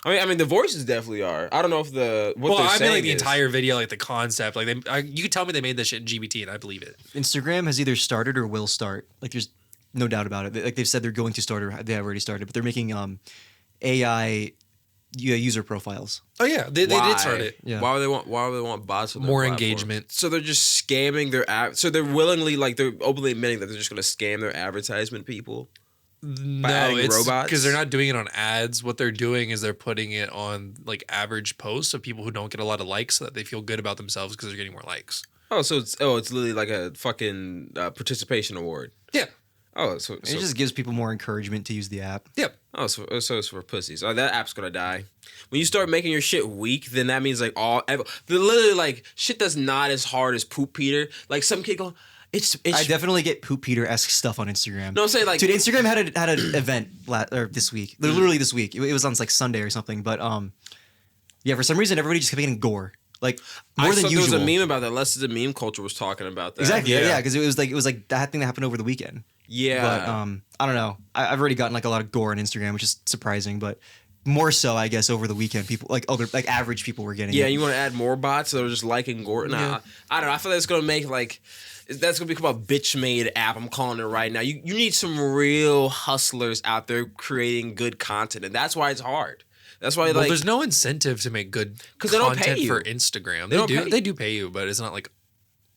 A: I mean, the voices definitely are. I don't know if the what they're
C: I mean,
A: saying
C: like the
A: is.
C: entire video, like the concept, like you can tell me they made this shit in GBT, and I believe it.
B: Instagram has either started or will start. Like there's no doubt about it. Like they've said they're going to start or they have already started, but they're making AI user profiles.
C: Oh yeah, they did start it.
B: Yeah.
A: Why would they want bots? On their
C: More
A: platform?
C: engagement.
A: So they're just scamming their app. So they're willingly they're openly admitting that they're just going to scam their advertisement people.
C: No,
A: adding
C: it's
A: robots?
C: because they're not doing it on ads. What they're doing is they're putting it on like average posts of people who don't get a lot of likes, so that they feel good about themselves because they're getting more likes.
A: Oh, so it's literally like a fucking participation award.
C: Yeah.
A: Oh, so
B: It just gives people more encouragement to use the app.
C: Yep.
A: oh, so it's for pussies. Oh, that app's gonna die. When you start making your shit weak, then that means like literally like shit that's not as hard as Poop Peter. Like some kid going, it's.
B: I definitely get Poop Peter-esque stuff on Instagram.
A: No, I'm saying like,
B: Dude, Instagram had an event this week. Literally this week. It was on like Sunday or something. But yeah, for some reason everybody just kept getting gore. Like more than usual.
A: There was a meme about that. Less the meme culture was talking about that.
B: Exactly. Yeah, because it was like that thing that happened over the weekend.
A: Yeah.
B: But I don't know. I've already gotten like a lot of gore on Instagram, which is surprising, but more so, I guess, over the weekend, people like average people were getting.
A: Yeah,
B: it.
A: you want to add more bots that are just liking gore? Nah,
C: Yeah.
A: I don't know. I feel like it's gonna make that's gonna become a bitch made app. I'm calling it right now. You need some real hustlers out there creating good content, and that's why it's hard. That's why
C: Well, there's no incentive to make good
A: 'Cause they don't
C: content
A: pay you.
C: for Instagram.
A: They don't pay
C: They do pay you, but it's not like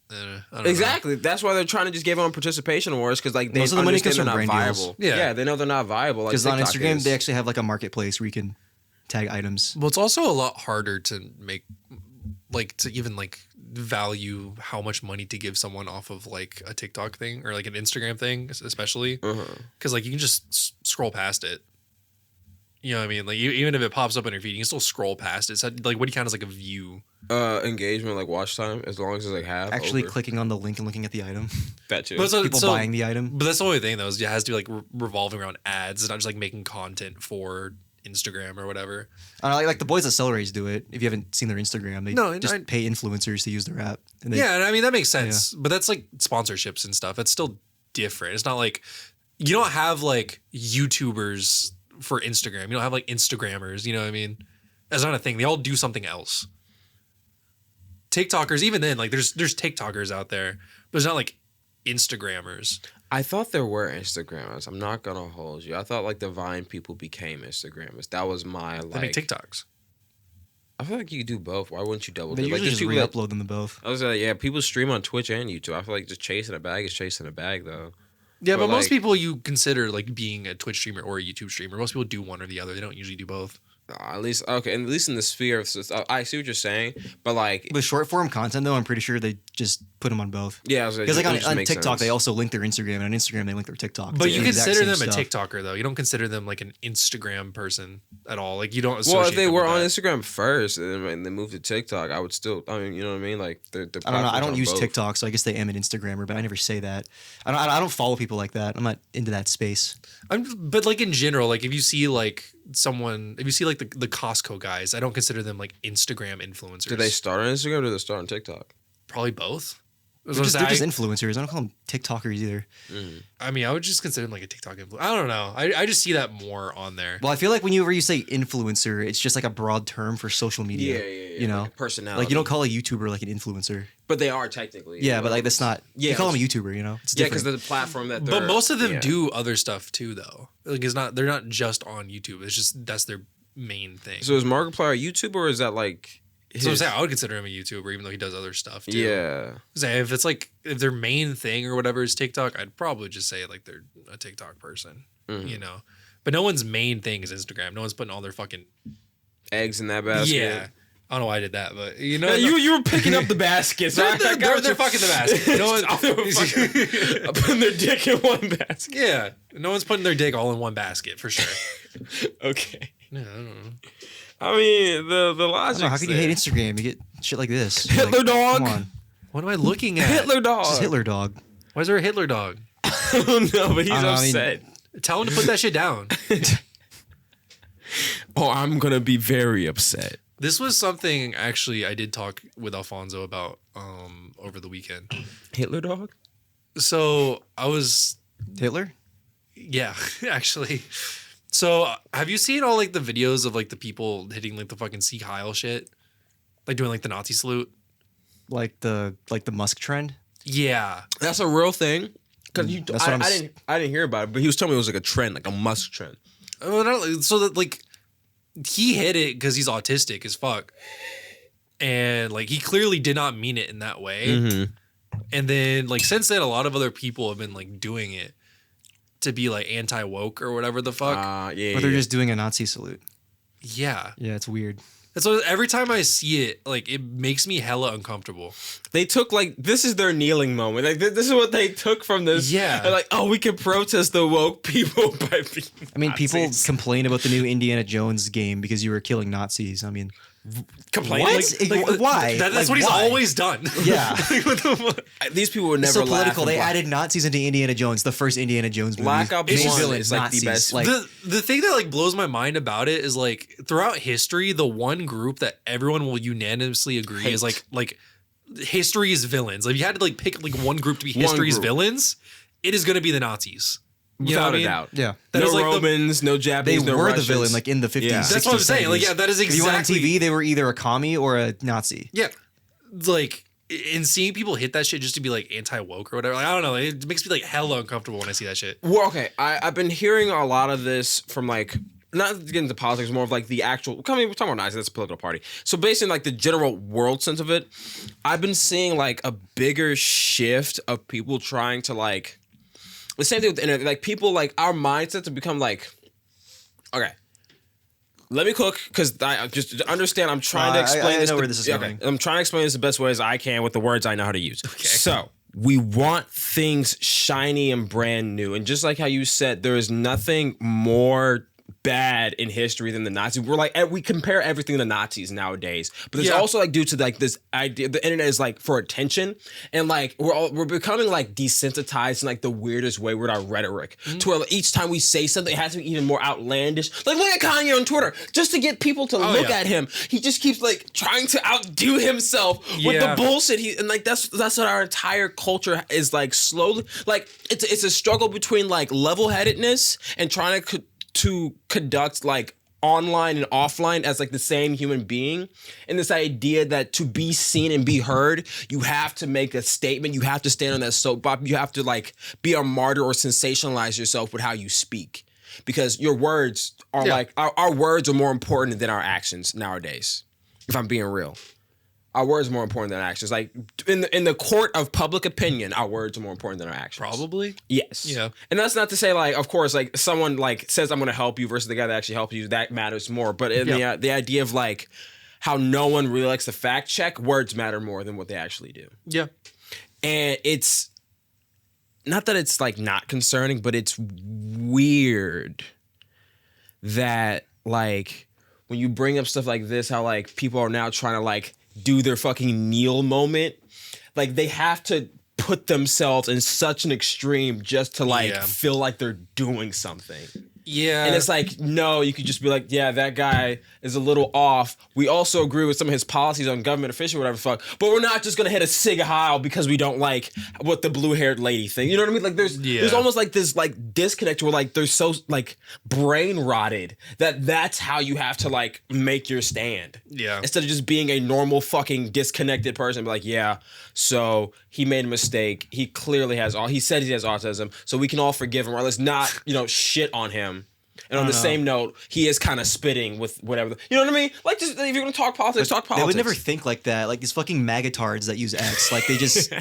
C: I don't know.
A: exactly. That's why they're trying to just give them participation awards because like they
B: Most of the money
A: understand
B: comes
A: they're
B: from
A: not
B: brand deals.
A: viable.
C: Yeah.
A: They know they're not viable. Like
B: Because on
A: TikTok
B: Instagram
A: is.
B: they actually have like a marketplace where you can tag items.
C: Well, it's also a lot harder to make to even value how much money to give someone off of like a TikTok thing or like an Instagram thing, especially because like you can just scroll past it. You know what I mean? Like even if it pops up on your feed, you can still scroll past it. So, like, what do you count as like a view?
A: Engagement, like watch time, as long as it's like half.
B: Actually
A: over.
B: clicking on the link and looking at the item.
A: that too.
C: But
B: People buying the item.
C: But that's the only thing though. Is it has to be like revolving around ads. It's not just like making content for Instagram or whatever.
B: Like the boys at Cellerays do it. If you haven't seen their Instagram, they just pay influencers to use their app. And they,
C: Yeah, and I mean that makes sense. But that's like sponsorships and stuff. It's still different. It's not like you don't have like YouTubers for Instagram. You don't have like Instagrammers. You know what I mean? That's not a thing. They all do something else. TikTokers, even then, like there's TikTokers out there, but there's not like Instagrammers.
A: I thought there were Instagrammers. I'm not gonna hold you. I thought like the Vine people became Instagrammers. That was my
C: They make TikToks.
A: I feel like you could do both. Why wouldn't you double?
B: they
A: dip? Like,
B: usually
A: there's
B: just
A: people that-
B: re-upload them to both.
A: I was like, yeah, people stream on Twitch and YouTube. I feel like just chasing a bag is chasing a bag though.
C: Yeah, but most
A: like-
C: people you consider like being a Twitch streamer or a YouTube streamer. Most people do one or the other. They don't usually do both.
A: At least okay, at least in the sphere of I see what you're saying, but like
B: With short form content though, I'm pretty sure they just put them on both.
A: yeah,
B: Because like
A: it just
B: on
A: makes
B: TikTok,
A: sense.
B: they also link their Instagram, and on Instagram they link their TikTok.
C: But
B: It's
C: you
B: the exact
C: consider them
B: same
C: a
B: stuff.
C: TikToker though. You don't consider them like an Instagram person at all. Like you don't.
A: Well,
C: Associate
A: if they
C: them
A: were
C: with
A: on
C: that.
A: Instagram first and they moved to TikTok, I would still. I mean, you know what I mean? Like they're
B: I don't know. I
A: platforms
B: don't
A: on
B: use
A: both.
B: TikTok, so I guess they am an Instagrammer, but I never say that. I don't follow people like that. I'm not into that space.
C: But like in general, like if you see like someone, if you see like the Costco guys, I don't consider them like Instagram influencers.
A: Did they start on Instagram or did they start on TikTok?
C: Probably both.
B: They're just influencers. I don't call them TikTokers either.
C: I mean, I would just consider them like a TikTok influencer. I don't know. I just see that more on there.
B: Well, I feel like whenever you say influencer, it's just like a broad term for social media. You know,
A: like a personality.
B: like you don't call a YouTuber like an influencer.
A: but they are technically.
B: Yeah, but like that's not.
A: Yeah,
B: you call them a YouTuber. You know, it's
A: Yeah,
B: different.
A: because the platform that.
C: But most of them
A: yeah.
C: do other stuff too, though. Like it's not. They're not just on YouTube. It's just that's their main thing.
A: So is Markiplier a YouTuber or is that like?
C: So I'm saying I would consider him a YouTuber, even though he does other stuff too.
A: Yeah.
C: Say if it's like if their main thing or whatever is TikTok, I'd probably just say like they're a TikTok person. You know, but no one's main thing is Instagram. No one's putting all their fucking
A: Eggs in that basket.
C: yeah. I don't know why I did that, but you know,
A: You were picking up the basket. So
C: they're fucking the basket. No one,
A: putting their dick in one basket.
C: yeah, no one's putting their dick all in one basket for sure.
A: Okay.
C: Yeah, I don't know.
A: I mean the
B: I
A: logic.
B: don't know, how can you hate Instagram? You get shit like this. You're
A: Hitler
B: like,
A: dog.
B: Come on,
C: What am I looking at?
A: Hitler dog?
B: it's just Hitler dog.
C: Why is there a Hitler dog?
A: I don't know, but he's
B: I don't know, I mean-
A: upset.
C: Tell him to put that shit down.
A: Oh, I'm gonna be very upset.
C: This was something actually I did talk with Alfonso about over the weekend.
A: Hitler dog?
C: So I was
B: Hitler?
C: yeah, actually. So have you seen all like the videos of like the people hitting like the fucking Sieg Heil shit? Like doing like the Nazi salute?
B: Like the Musk trend?
C: Yeah.
A: That's a real thing. Because you,
B: That's what I'm s-
A: I didn't hear about it, but he was telling me it was like a trend, like a Musk trend.
C: So that like he hit it because he's autistic as fuck. And like he clearly did not mean it in that way.
A: Mm-hmm.
C: And then like since then a lot of other people have been like doing it to be like anti-woke or whatever the fuck.
A: Yeah.
B: But they're just doing a Nazi salute.
C: Yeah.
B: Yeah, it's weird.
C: And so every time I see it, like it makes me hella uncomfortable.
A: They took like this is their kneeling moment. Like this is what they took from this.
C: Yeah.
A: They're like, oh, we can protest the woke people by being
B: I mean, people
A: Nazis.
B: complain about the new Indiana Jones game because you were killing Nazis. I mean,
A: complain.
B: What?
A: Like,
B: Why?
C: That's
B: Like,
C: what he's
B: why?
C: always done.
B: Yeah.
C: What the fuck?
A: these people would
B: It's
A: never
B: so
A: laugh.
B: political. They
A: and
B: added Nazis into Indiana Jones, the first Indiana Jones movie.
A: Black Ops
B: Main
A: 1
B: villains,
A: is like the
B: Nazis.
A: best.
B: Like,
C: The thing that like blows my mind about it is like throughout history, the one group that everyone will unanimously agree
A: Hate.
C: is like history's villains. Like if you had to like pick like one group to be
A: One
C: history's
A: group.
C: villains, it is gonna be the Nazis. You know
A: Without
C: what I
A: a
C: mean?
A: doubt.
B: yeah.
C: That
A: no
C: is, like, the-
A: Romans, no
B: They
A: Japanese, no
B: were
A: Russians.
B: the villain, like in the 50s.
A: Yeah.
C: That's what I'm
B: 60s,
C: saying. Like
B: 70s.
C: yeah, that is
B: If you went on
C: exactly.
B: TV, they were either a commie or a Nazi.
C: Yeah, like in seeing people hit that shit just to be like anti woke or whatever. Like I don't know, it makes me like hella uncomfortable when I see that shit.
A: Well, okay, I've been hearing a lot of this from like not getting into politics, more of like the actual. I mean, we're talking about Nazis. That's a political party. So based on like the general world sense of it, I've been seeing like a bigger shift of people trying to like the same thing with the internet. Like people like our mindset to become like, okay. Let me cook because I just to understand. I'm trying to explain
B: I
A: this.
B: know where this is
A: okay.
B: going.
A: I'm trying to explain this the best way as I can with the words I know how to use. Okay. So we want things shiny and brand new, and just like how you said, there is nothing more bad in history than the Nazis. We're like we compare everything to the Nazis nowadays, but there's
C: Yeah.
A: also like due to like this idea, the internet is like for attention, and like we're becoming like desensitized in like the weirdest way with our rhetoric. To where each time we say something, it has to be even more outlandish. Like look at Kanye on Twitter, just to get people to look
C: yeah.
A: at him. He just keeps like trying to outdo himself with
C: Yeah.
A: the bullshit. And like that's what our entire culture is like slowly like it's a struggle between like level-headedness and trying to conduct like online and offline as like the same human being, and this idea that to be seen and be heard, you have to make a statement, you have to stand on that soapbox, you have to like be a martyr or sensationalize yourself with how you speak, because your words are
C: Yeah.
A: like our words are more important than our actions nowadays, if I'm being real. Our words are more important than our actions. Like in the court of public opinion, our words are more important than our actions.
C: Probably.
A: Yes.
C: Yeah.
A: And that's not to say like, of course, like someone like says I'm going to help you versus the guy that actually helps you. That matters more. But in the idea of like how no one really likes to fact check, words matter more than what they actually do.
C: Yeah.
A: And it's not that it's like not concerning, but it's weird that like when you bring up stuff like this, how like people are now trying to like do their fucking kneel moment. Like they have to put themselves in such an extreme just to like feel like they're doing something.
C: Yeah.
A: And it's like, no, you could just be like, yeah, that guy is a little off. We also agree with some of his policies on government official, whatever the fuck. But we're not just gonna hit a Sig Heil because we don't like what the blue-haired lady thing. You know what I mean? Like there's almost like this like disconnect where like they're so like brain rotted that that's how you have to like make your stand.
C: Yeah.
A: Instead of just being a normal fucking disconnected person, be like, yeah, so he made a mistake. He clearly has he said he has autism, so we can all forgive him, or let's not, shit on him. And on the same note, he is kind of spitting with whatever. You know what I mean? Like, just if you're gonna talk politics, talk politics.
B: They would never think like that. Like these fucking magatards that use X. Like they just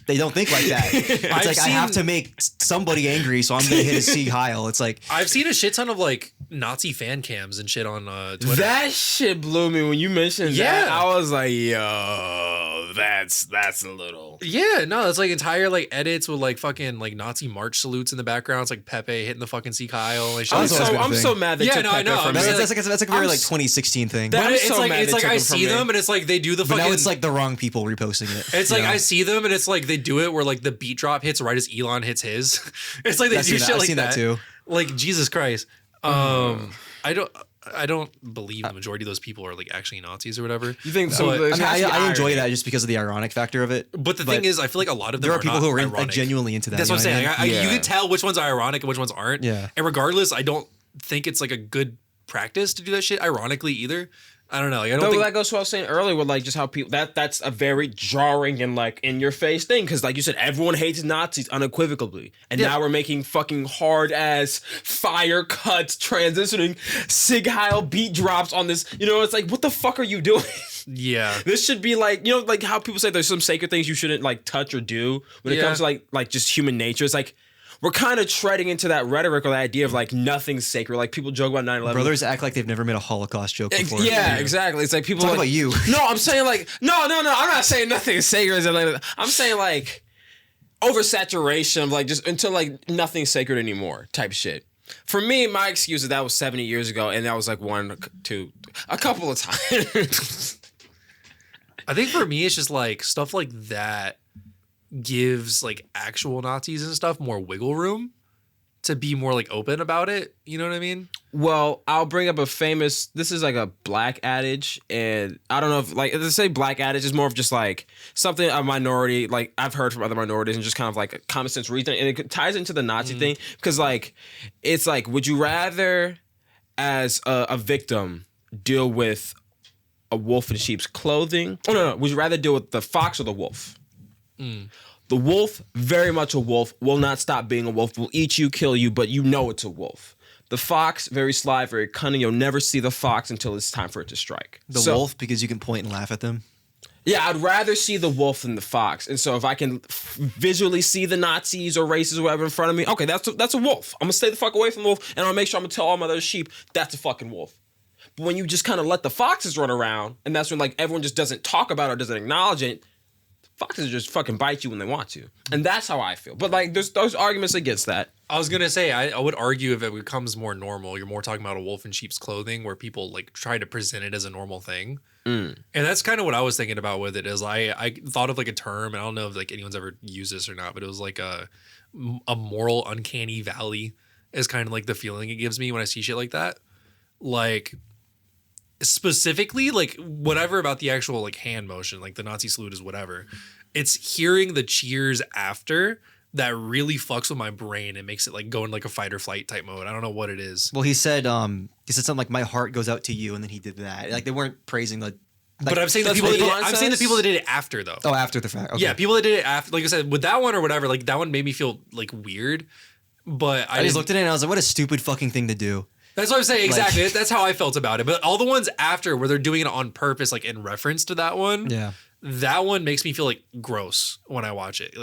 B: they don't think like that. It's like I have to make somebody angry, so I'm gonna hit a Sieg Heil. It's like
C: I've seen a shit ton of like Nazi fan cams and shit on Twitter.
A: That shit blew me when you mentioned that. I was like, yo, that's a little.
C: Yeah, no, it's like entire like edits with like fucking like Nazi march salutes in the background. It's like Pepe hitting the fucking Sieg Heil. Like,
A: I'm so mad they took Pepe
C: I know.
A: from
B: that's like a very like 2016 thing.
A: That-
C: It's
A: so
C: like
A: mad
C: it's
A: they
C: like
A: took
C: I
A: him from
C: see
A: me.
C: them and it's like they do the
B: But
C: fucking.
B: now it's like the wrong people reposting it.
C: It's like I see them and it's like they do it where like the beat drop hits right as Elon hits his. It's like they do shit
B: I've
C: like
B: seen that too.
C: Like Jesus Christ. I don't believe the majority of those people are like actually Nazis or whatever.
A: You think so?
C: But-
B: I enjoy that just because of the ironic factor of it.
C: But the thing is, I feel like a lot of them
B: there are people who are
C: ironic.
B: like genuinely into that.
C: That's what I'm saying. Like,
A: Yeah.
C: you can tell which ones are ironic and which ones aren't.
B: Yeah.
C: And regardless, I don't think it's like a good practice to do that shit ironically either. I don't know. Like, I don't
A: No,
C: think
A: that goes to what I was saying earlier with like just how people that's a very jarring and like in your face thing because like you said everyone hates Nazis unequivocally and now we're making fucking hard ass fire cuts transitioning Sig Heil beat drops on this. It's like what the fuck are you doing?
C: yeah.
A: This should be like like how people say there's some sacred things you shouldn't like touch or do when it comes to like just human nature. It's like we're kind of treading into that rhetoric or the idea of like nothing's sacred. Like people joke about 9/11.
B: Brothers act like they've never made a Holocaust joke before.
A: Yeah, exactly. It's like people
B: Talk
A: like,
B: about you.
A: No, I'm saying like no. I'm not saying nothing is sacred. I'm saying like oversaturation of like just until like nothing's sacred anymore type shit. For me, my excuse is that was 70 years ago, and that was like a couple of times.
C: I think for me, it's just like stuff like that gives like actual Nazis and stuff more wiggle room to be more like open about it. You know what I mean?
A: Well, I'll bring up this is like a black adage, and I don't know if like they say black adage is more of just like something a minority, like I've heard from other minorities and just kind of like a common sense reason, and it ties into the Nazi thing because like it's like, would you rather as a victim deal with a wolf in sheep's clothing? Oh no, would you rather deal with the fox or the wolf? The wolf, very much a wolf, will not stop being a wolf, will eat you, kill you, but it's a wolf. The fox, very sly, very cunning, you'll never see the fox until it's time for it to strike.
B: The wolf, because you can point and laugh at them.
A: Yeah, I'd rather see the wolf than the fox. And so if I can visually see the Nazis or racists or whatever in front of me, okay, that's a wolf. I'm going to stay the fuck away from the wolf, and I'm going to make sure I'm going to tell all my other sheep, that's a fucking wolf. But when you just kind of let the foxes run around, and that's when like everyone just doesn't talk about it or doesn't acknowledge it, foxes just fucking bite you when they want to. And that's how I feel. But like there's those arguments against that.
C: I was gonna say I would argue if it becomes more normal, you're more talking about a wolf in sheep's clothing where people like try to present it as a normal thing. And that's kind of what I was thinking about with it is I thought of like a term, and I don't know if like anyone's ever used this or not, but it was like a moral uncanny valley is kind of like the feeling it gives me when I see shit like that. Like specifically like whatever about the actual like hand motion, like the Nazi salute is whatever. It's hearing the cheers after that really fucks with my brain and makes it like go in like a fight or flight type mode. I don't know what it is.
B: Well, he said something like, "My heart goes out to you," and then he did that. Like they weren't praising the.
C: But I'm saying the people. I'm saying the people that did it after though.
B: Oh, after the fact. Okay.
C: Yeah, people that did it after. Like I said, with that one or whatever. Like that one made me feel like weird. But
B: I just looked at it and I was like, "What a stupid fucking thing to do."
C: That's what I'm saying. Exactly. That's how I felt about it. But all the ones after where they're doing it on purpose, like in reference to that one, that one makes me feel like gross when I watch it.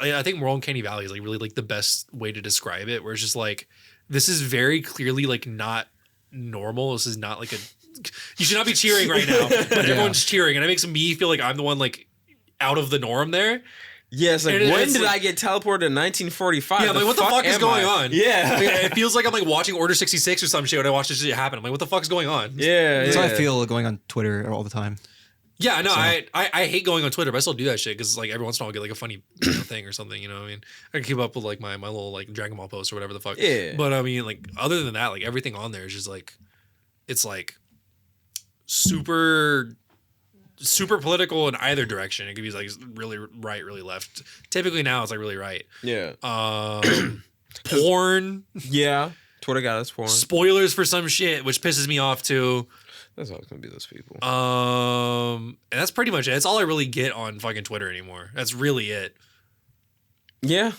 C: I think Moral Uncanny Valley is like really like the best way to describe it, where it's just like, this is very clearly like not normal. This is not like you should not be cheering right now, but everyone's cheering, and it makes me feel like I'm the one like out of the norm there.
A: Yes, like when did I get teleported in 1945?
C: Yeah, I'm like, what the fuck is going on?
A: Yeah.
C: It feels like I'm like watching Order 66 or some shit when I watch this shit happen. I'm like, what the fuck is going on?
A: Yeah.
B: That's how I feel going on Twitter all the time.
C: Yeah, no, I hate going on Twitter, but I still do that shit because like every once in a while I'll get like a funny thing or something, you know what I mean? I can keep up with like my little like Dragon Ball post or whatever the fuck.
A: Yeah.
C: But I mean, like other than that, like everything on there is just like, it's like super political in either direction. It could be like really right, really left. Typically now it's like really right.
A: Yeah.
C: Porn.
A: Yeah. Twitter got us porn.
C: Spoilers for some shit, which pisses me off too.
A: That's always gonna be those people.
C: And that's pretty much it. That's all I really get on fucking Twitter anymore. That's really it.
A: Yeah.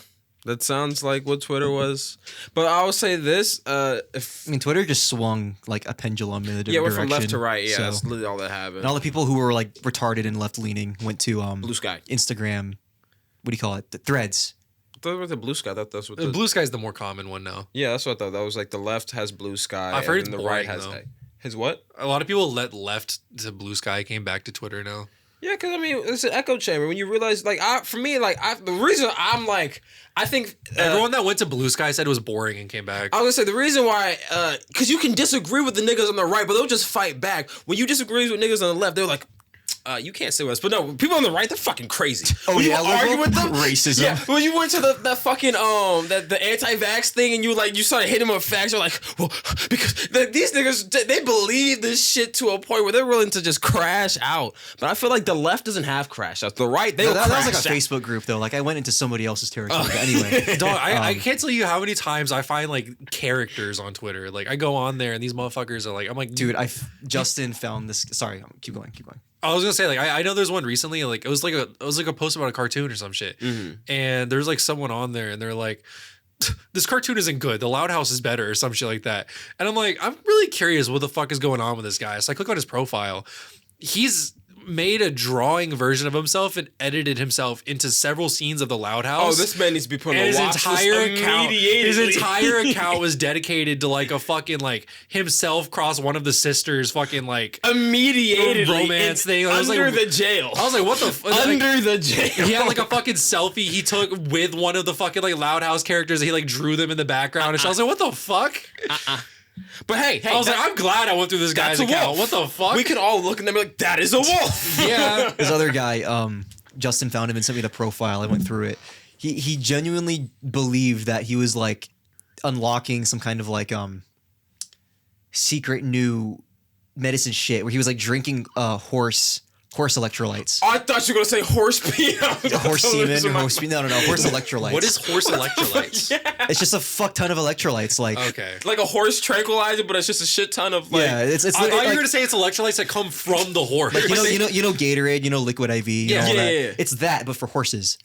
A: That sounds like what Twitter was. But I will say this,
B: Twitter just swung like a pendulum in a different direction.
A: Yeah, we're from left to right. Yeah,
B: so.
A: that's literally all that happened.
B: And all the people who were like retarded and left-leaning went to
A: Blue Sky.
B: Instagram. What do you call it? The Threads.
A: I thought it was the Blue Sky. That's what
C: the Blue Sky is the more common one now.
A: Yeah, that's what I thought. That was like the left has Blue Sky.
C: I've heard
A: and the
C: boring,
A: right has
C: though.
A: His what?
C: A lot of people left to Blue Sky came back to Twitter now.
A: Yeah, because I mean, it's an echo chamber. When you realize, like, the reason I'm like, I think
C: everyone that went to Blue Sky said it was boring and came back.
A: I was gonna say the reason why, because you can disagree with the niggas on the right, but they'll just fight back. When you disagree with niggas on the left, they're like, you can't say us. But no, people on the right, they're fucking crazy.
B: Oh,
A: when
B: yeah,
A: you argue with them,
B: racism.
A: Yeah, when you went to the fucking the anti-vax thing and you started hitting them with facts, you're like, well, because these niggas, they believe this shit to a point where they're willing to just crash out. But I feel like the left doesn't have crash outs. The right, that
B: was like a Facebook group though. Like I went into somebody else's territory. But anyway,
C: dog, I can't tell you how many times I find like characters on Twitter. Like I go on there and these motherfuckers are like, I'm like,
B: dude, Justin found this. Sorry, keep going.
C: I was gonna say, like, I know there's one recently, like it was like a post about a cartoon or some shit, and there's like someone on there, and they're like, this cartoon isn't good. The Loud House is better, or some shit like that. And I'm like, I'm really curious what the fuck is going on with this guy. So I click on his profile. He's made a drawing version of himself and edited himself into several scenes of the Loud House.
A: Oh, this man needs to be put on
C: his
A: a watch
C: entire
A: list
C: account.
A: immediately.
C: His entire account was dedicated to like a fucking like himself cross one of the sisters fucking like
A: immediately
C: romance thing. I was
A: under
C: like,
A: the jail.
C: I was like, what the
A: under the jail.
C: He had like a fucking selfie he took with one of the fucking like Loud House characters. And he like drew them in the background. And I was like, what the fuck?
A: But hey,
C: I was like, I'm glad I went through this guy's account. What the fuck?
A: We could all look at them and be like, that is a wolf.
C: Yeah.
B: This other guy, Justin found him and sent me the profile. I went through it. He genuinely believed that he was like unlocking some kind of like secret new medicine shit where he was like drinking horse electrolytes.
A: I thought you were gonna say horse pee.
B: Horse semen or horse pee. No, horse electrolytes.
C: What is horse electrolytes?
A: Yeah.
B: It's just a fuck ton of electrolytes. Like
C: Okay.
A: Like a horse tranquilizer, but it's just a shit ton of like.
B: yeah, it's
C: I thought you
B: like,
C: were gonna say it's electrolytes that come from the horse.
B: like, you know Gatorade, Liquid IV,
A: Yeah.
B: all that.
A: Yeah.
B: It's that, but for horses.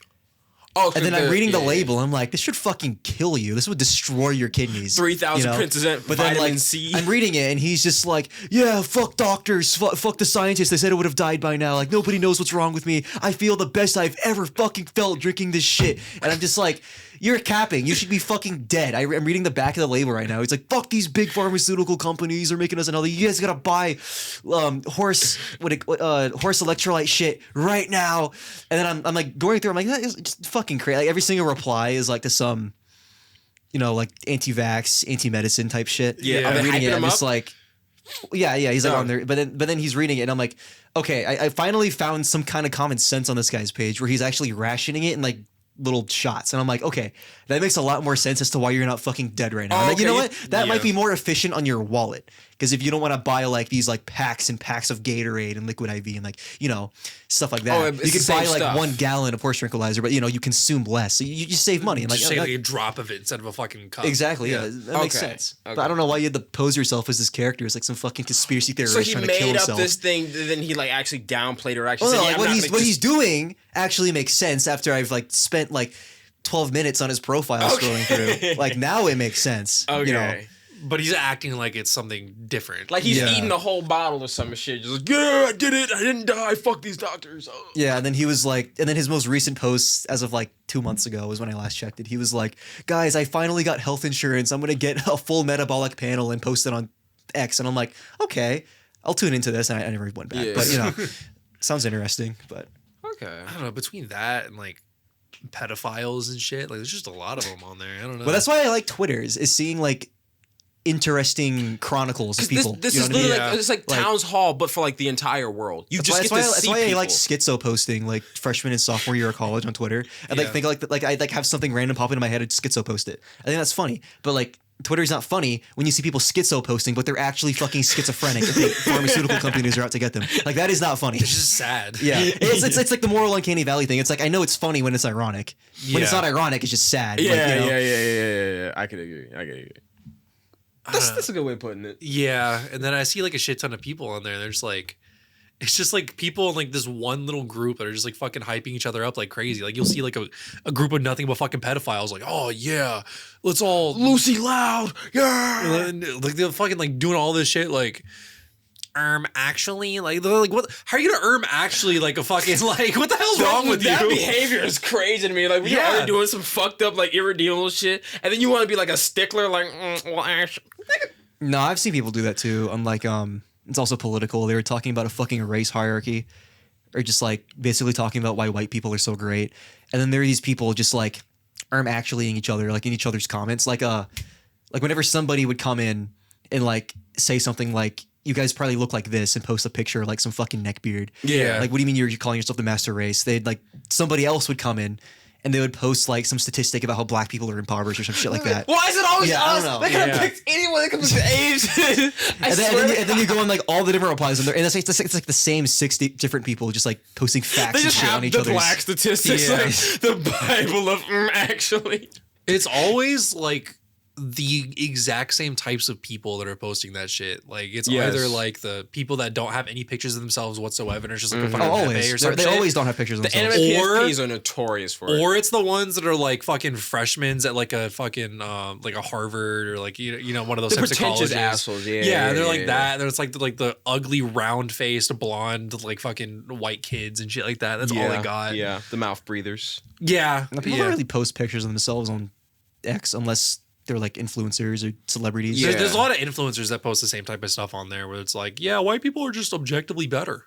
A: Oh,
B: And then I'm reading the label. I'm like, this should fucking kill you. This would destroy your kidneys.
A: 3,000%
B: But then,
A: vitamin
B: like,
A: C.
B: I'm reading it, and he's just like, yeah, fuck doctors, fuck the scientists. They said I would have died by now. Like, nobody knows what's wrong with me. I feel the best I've ever fucking felt drinking this shit. And I'm just like, you're capping. You should be fucking dead. I'm reading the back of the label right now. It's like, fuck these big pharmaceutical companies are making us another. You guys gotta buy horse electrolyte shit right now. And then I'm like going through. I'm like, that is just fucking crazy. Like every single reply is like to some, like anti-vax, anti-medicine type shit.
A: Yeah. Are
B: I'm
A: they
B: reading
A: hyping
B: it. I'm
A: him
B: just
A: up?
B: like, yeah. He's like on there, but then he's reading it, and I'm like, okay, I finally found some kind of common sense on this guy's page where he's actually rationing it in like little shots, and I'm like, okay, that makes a lot more sense as to why you're not fucking dead right now. I'm like, you know what? That might be more efficient on your wallet, because if you don't want to buy like these like packs and packs of Gatorade and Liquid IV and like stuff like that, you could buy like 1 gallon of horse tranquilizer, but you consume less, so you just save money. I'm like,
C: just take like a drop of it instead of a fucking cup.
B: exactly, yeah, that makes sense.
A: Okay.
B: But I don't know why you had to pose yourself as this character. It's like some fucking conspiracy theorist
A: So he
B: trying to kill
A: made up
B: himself.
A: this thing, then he like actually downplayed or actually
B: Well,
A: said,
B: no,
A: yeah,
B: like what he's doing actually makes sense after I've like spent like 12 minutes on his profile scrolling through. Like now it makes sense.
A: Okay.
B: You know?
C: But he's acting like it's something different.
A: Like he's
B: Yeah.
A: eating a whole bottle or some shit. Just like, yeah, I did it. I didn't die. Fuck these doctors. Oh.
B: Yeah, and then he was like, and then his most recent post, as of like 2 months ago, was when I last checked it. He was like, guys, I finally got health insurance. I'm gonna get a full metabolic panel and post it on X. And I'm like, okay, I'll tune into this. And I never went back,
A: Yeah.
B: but you know, sounds interesting. But
A: Okay.
C: I don't know, between that and like pedophiles and shit, like there's just a lot of them on there. I don't know.
B: but that's why I like Twitter is seeing like interesting chronicles of people.
A: This
B: you know
A: is
B: what I mean?
A: literally like, it's like
B: Like-
A: Towns Hall, but for like the entire world. You just get to
B: that's
A: see
B: why I
A: people.
B: like schizo posting like freshman and sophomore year of college on Twitter. And like
C: Yeah.
B: think like I like have something random pop into my head and schizo post it. I think that's funny. But like Twitter's not funny when you see people schizo posting, but they're actually fucking schizophrenic and think pharmaceutical companies are out to get them. Like that is not funny.
C: it's just sad.
B: Yeah, it's like the moral uncanny valley thing. It's like I know it's funny when it's ironic. When it's
C: Yeah.
B: not ironic, it's just sad.
A: Yeah,
B: like, you know?
A: yeah. I could agree. That's a good way of putting it.
C: Yeah, and then I see like a shit ton of people on there. And they're just like, it's just like people in like this one little group that are just like fucking hyping each other up like crazy. Like you'll see like a group of nothing but fucking pedophiles. Like, oh yeah, let's all
A: Lucy Loud, yeah.
C: and, like they're fucking like doing all this shit like. Actually, like they're like, what? How are you gonna actually like a fucking like? What the hell's wrong with
A: that
C: you?
A: behavior is crazy to me. Like, when you're
C: Yeah.
A: already doing some fucked up, like, irredeemable shit, and then you want to be like a stickler, like, well, actually.
B: No, I've seen people do that too. I'm like, it's also political. They were talking about a fucking race hierarchy, or just like basically talking about why white people are so great. And then there are these people just like actuallying each other, like in each other's comments. Like whenever somebody would come in and like say something like, you guys probably look like this, and post a picture of like some fucking neckbeard.
A: Yeah.
B: Like, what do you mean you're calling yourself the master race? They'd like, somebody else would come in and they would post like some statistic about how black people are impoverished or some shit like that.
A: Why is it always
B: Yeah, I
A: us?
B: don't know.
A: They could have
C: Yeah.
A: picked anyone that comes to age.
B: And then you go on like all the different replies, and it's like the same 60 different people just like posting facts
A: They
B: and
A: just
B: shit
A: have
B: on each
A: the
B: other's.
A: black statistics,
C: Yeah.
A: like the Bible of actually.
C: It's always like the exact same types of people that are posting that shit. Like it's
A: Yes.
C: either like the people that don't have any pictures of themselves whatsoever, and it's just like a
B: Oh,
C: fucking Pepe
B: always.
C: or
B: They
C: something.
B: always don't have pictures of
A: The
B: themselves.
A: anime
C: Or-
A: PSPs are notorious for it.
C: Or it's the ones that are like fucking freshmen at like a fucking like a Harvard or like you know one of those
A: the
C: types of
A: pretentious
C: colleges.
A: assholes, yeah.
C: Yeah, and they're like
A: yeah.
C: that. And it's like the ugly round faced blonde like fucking white kids and shit like that. That's all they got.
A: Yeah, the mouth breathers.
C: Yeah.
B: Now, people don't really post pictures of themselves on X unless they're like influencers or celebrities.
A: Yeah.
C: There's a lot of influencers that post the same type of stuff on there where it's like, yeah, white people are just objectively better.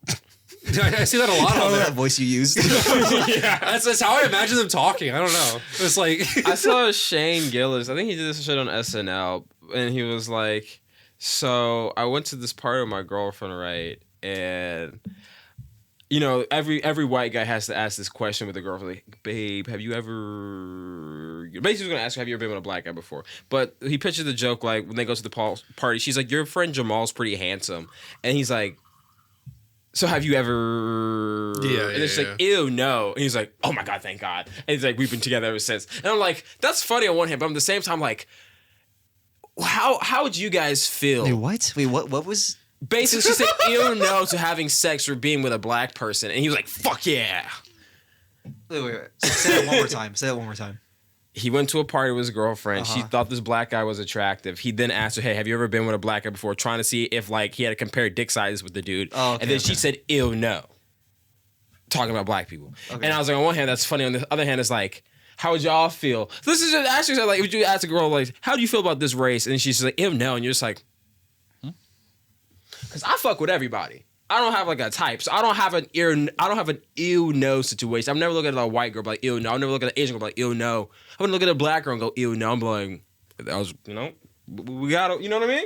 C: I see that a lot
B: I don't
C: on
B: know
C: there.
B: that voice you used.
A: Yeah.
C: That's how I imagine them talking. I don't know. It's like
A: I saw Shane Gillis. I think he did this shit on SNL, and he was like, "So I went to this party with my girlfriend, right? And you know, every white guy has to ask this question with a girlfriend, like, babe, have you ever?" Basically, he's gonna ask her, "Have you ever been with a black guy before?" But he pictured the joke like when they go to the party, she's like, "Your friend Jamal's pretty handsome," and he's like, "So have you ever?"
C: Yeah,
A: and it's
C: yeah,
A: like, "Ew, no." And he's like, "Oh my god, thank God." And he's like, "We've been together ever since." And I'm like, that's funny on one hand, but at the same time, like, how would you guys feel?
B: Wait, what? Wait, what was?
A: Basically, she said, "Ew, no" to having sex or being with a black person, and he was like, "Fuck yeah."
B: Wait. Say that one more time. Say that one more time.
A: He went to a party with his girlfriend. She
B: Uh-huh.
A: thought this black guy was attractive. He then asked her, "Hey, have you ever been with a black guy before?" Trying to see if like he had to compare dick sizes with the dude.
B: Oh, okay,
A: and then she
B: okay.
A: said, "Ew, no." Talking about black people.
B: Okay.
A: And I was like, on one hand, that's funny. On the other hand, it's like, how would y'all feel? This is just actually like, would you ask a girl like, "How do you feel about this race?" And she's like, "Ew, no." And you're just like, because I fuck with everybody. I don't have like a type, so I don't have an ew no situation. I've never looked at a white girl like ew no. I've never looked at an Asian girl like ew no. I wouldn't look at a black girl and go ew no. I'm like, that was we gotta, you know what I mean?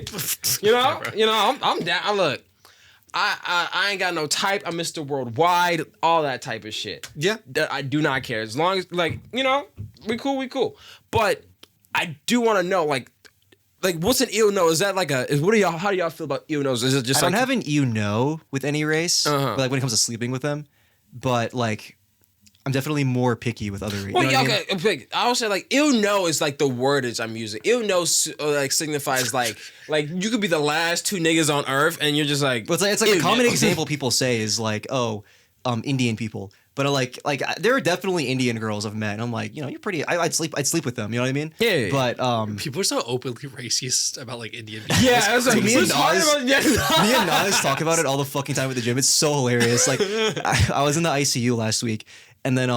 A: I'm down. Look, I ain't got no type. I'm Mr. Worldwide, all that type of shit.
C: Yeah.
A: That I do not care as long as we cool. But I do want to know like what's an ew no? Is that like how do y'all feel about ew nos? Is it just
B: I don't have an you know with any race,
A: Uh-huh.
B: like when it comes to sleeping with them, but like I'm definitely more picky with other races.
A: Well, yeah, okay. I would say like ew no is like the wordage I'm using. Ew no like signifies like you could be the last two niggas on earth and you're just like.
B: But it's like
A: ew,
B: a common
A: no.
B: example people say is like, oh, Indian people. But there are definitely Indian girls I've met, and I'm like, you're pretty. I'd sleep with them. You know what I mean?
A: Yeah.
B: But
C: People are so openly racist about like Indian people.
A: Yeah, I was like,
B: me and
A: Nas,
B: me and Nas talk about it all the fucking time at the gym. It's so hilarious. Like, I was in the ICU last week, and then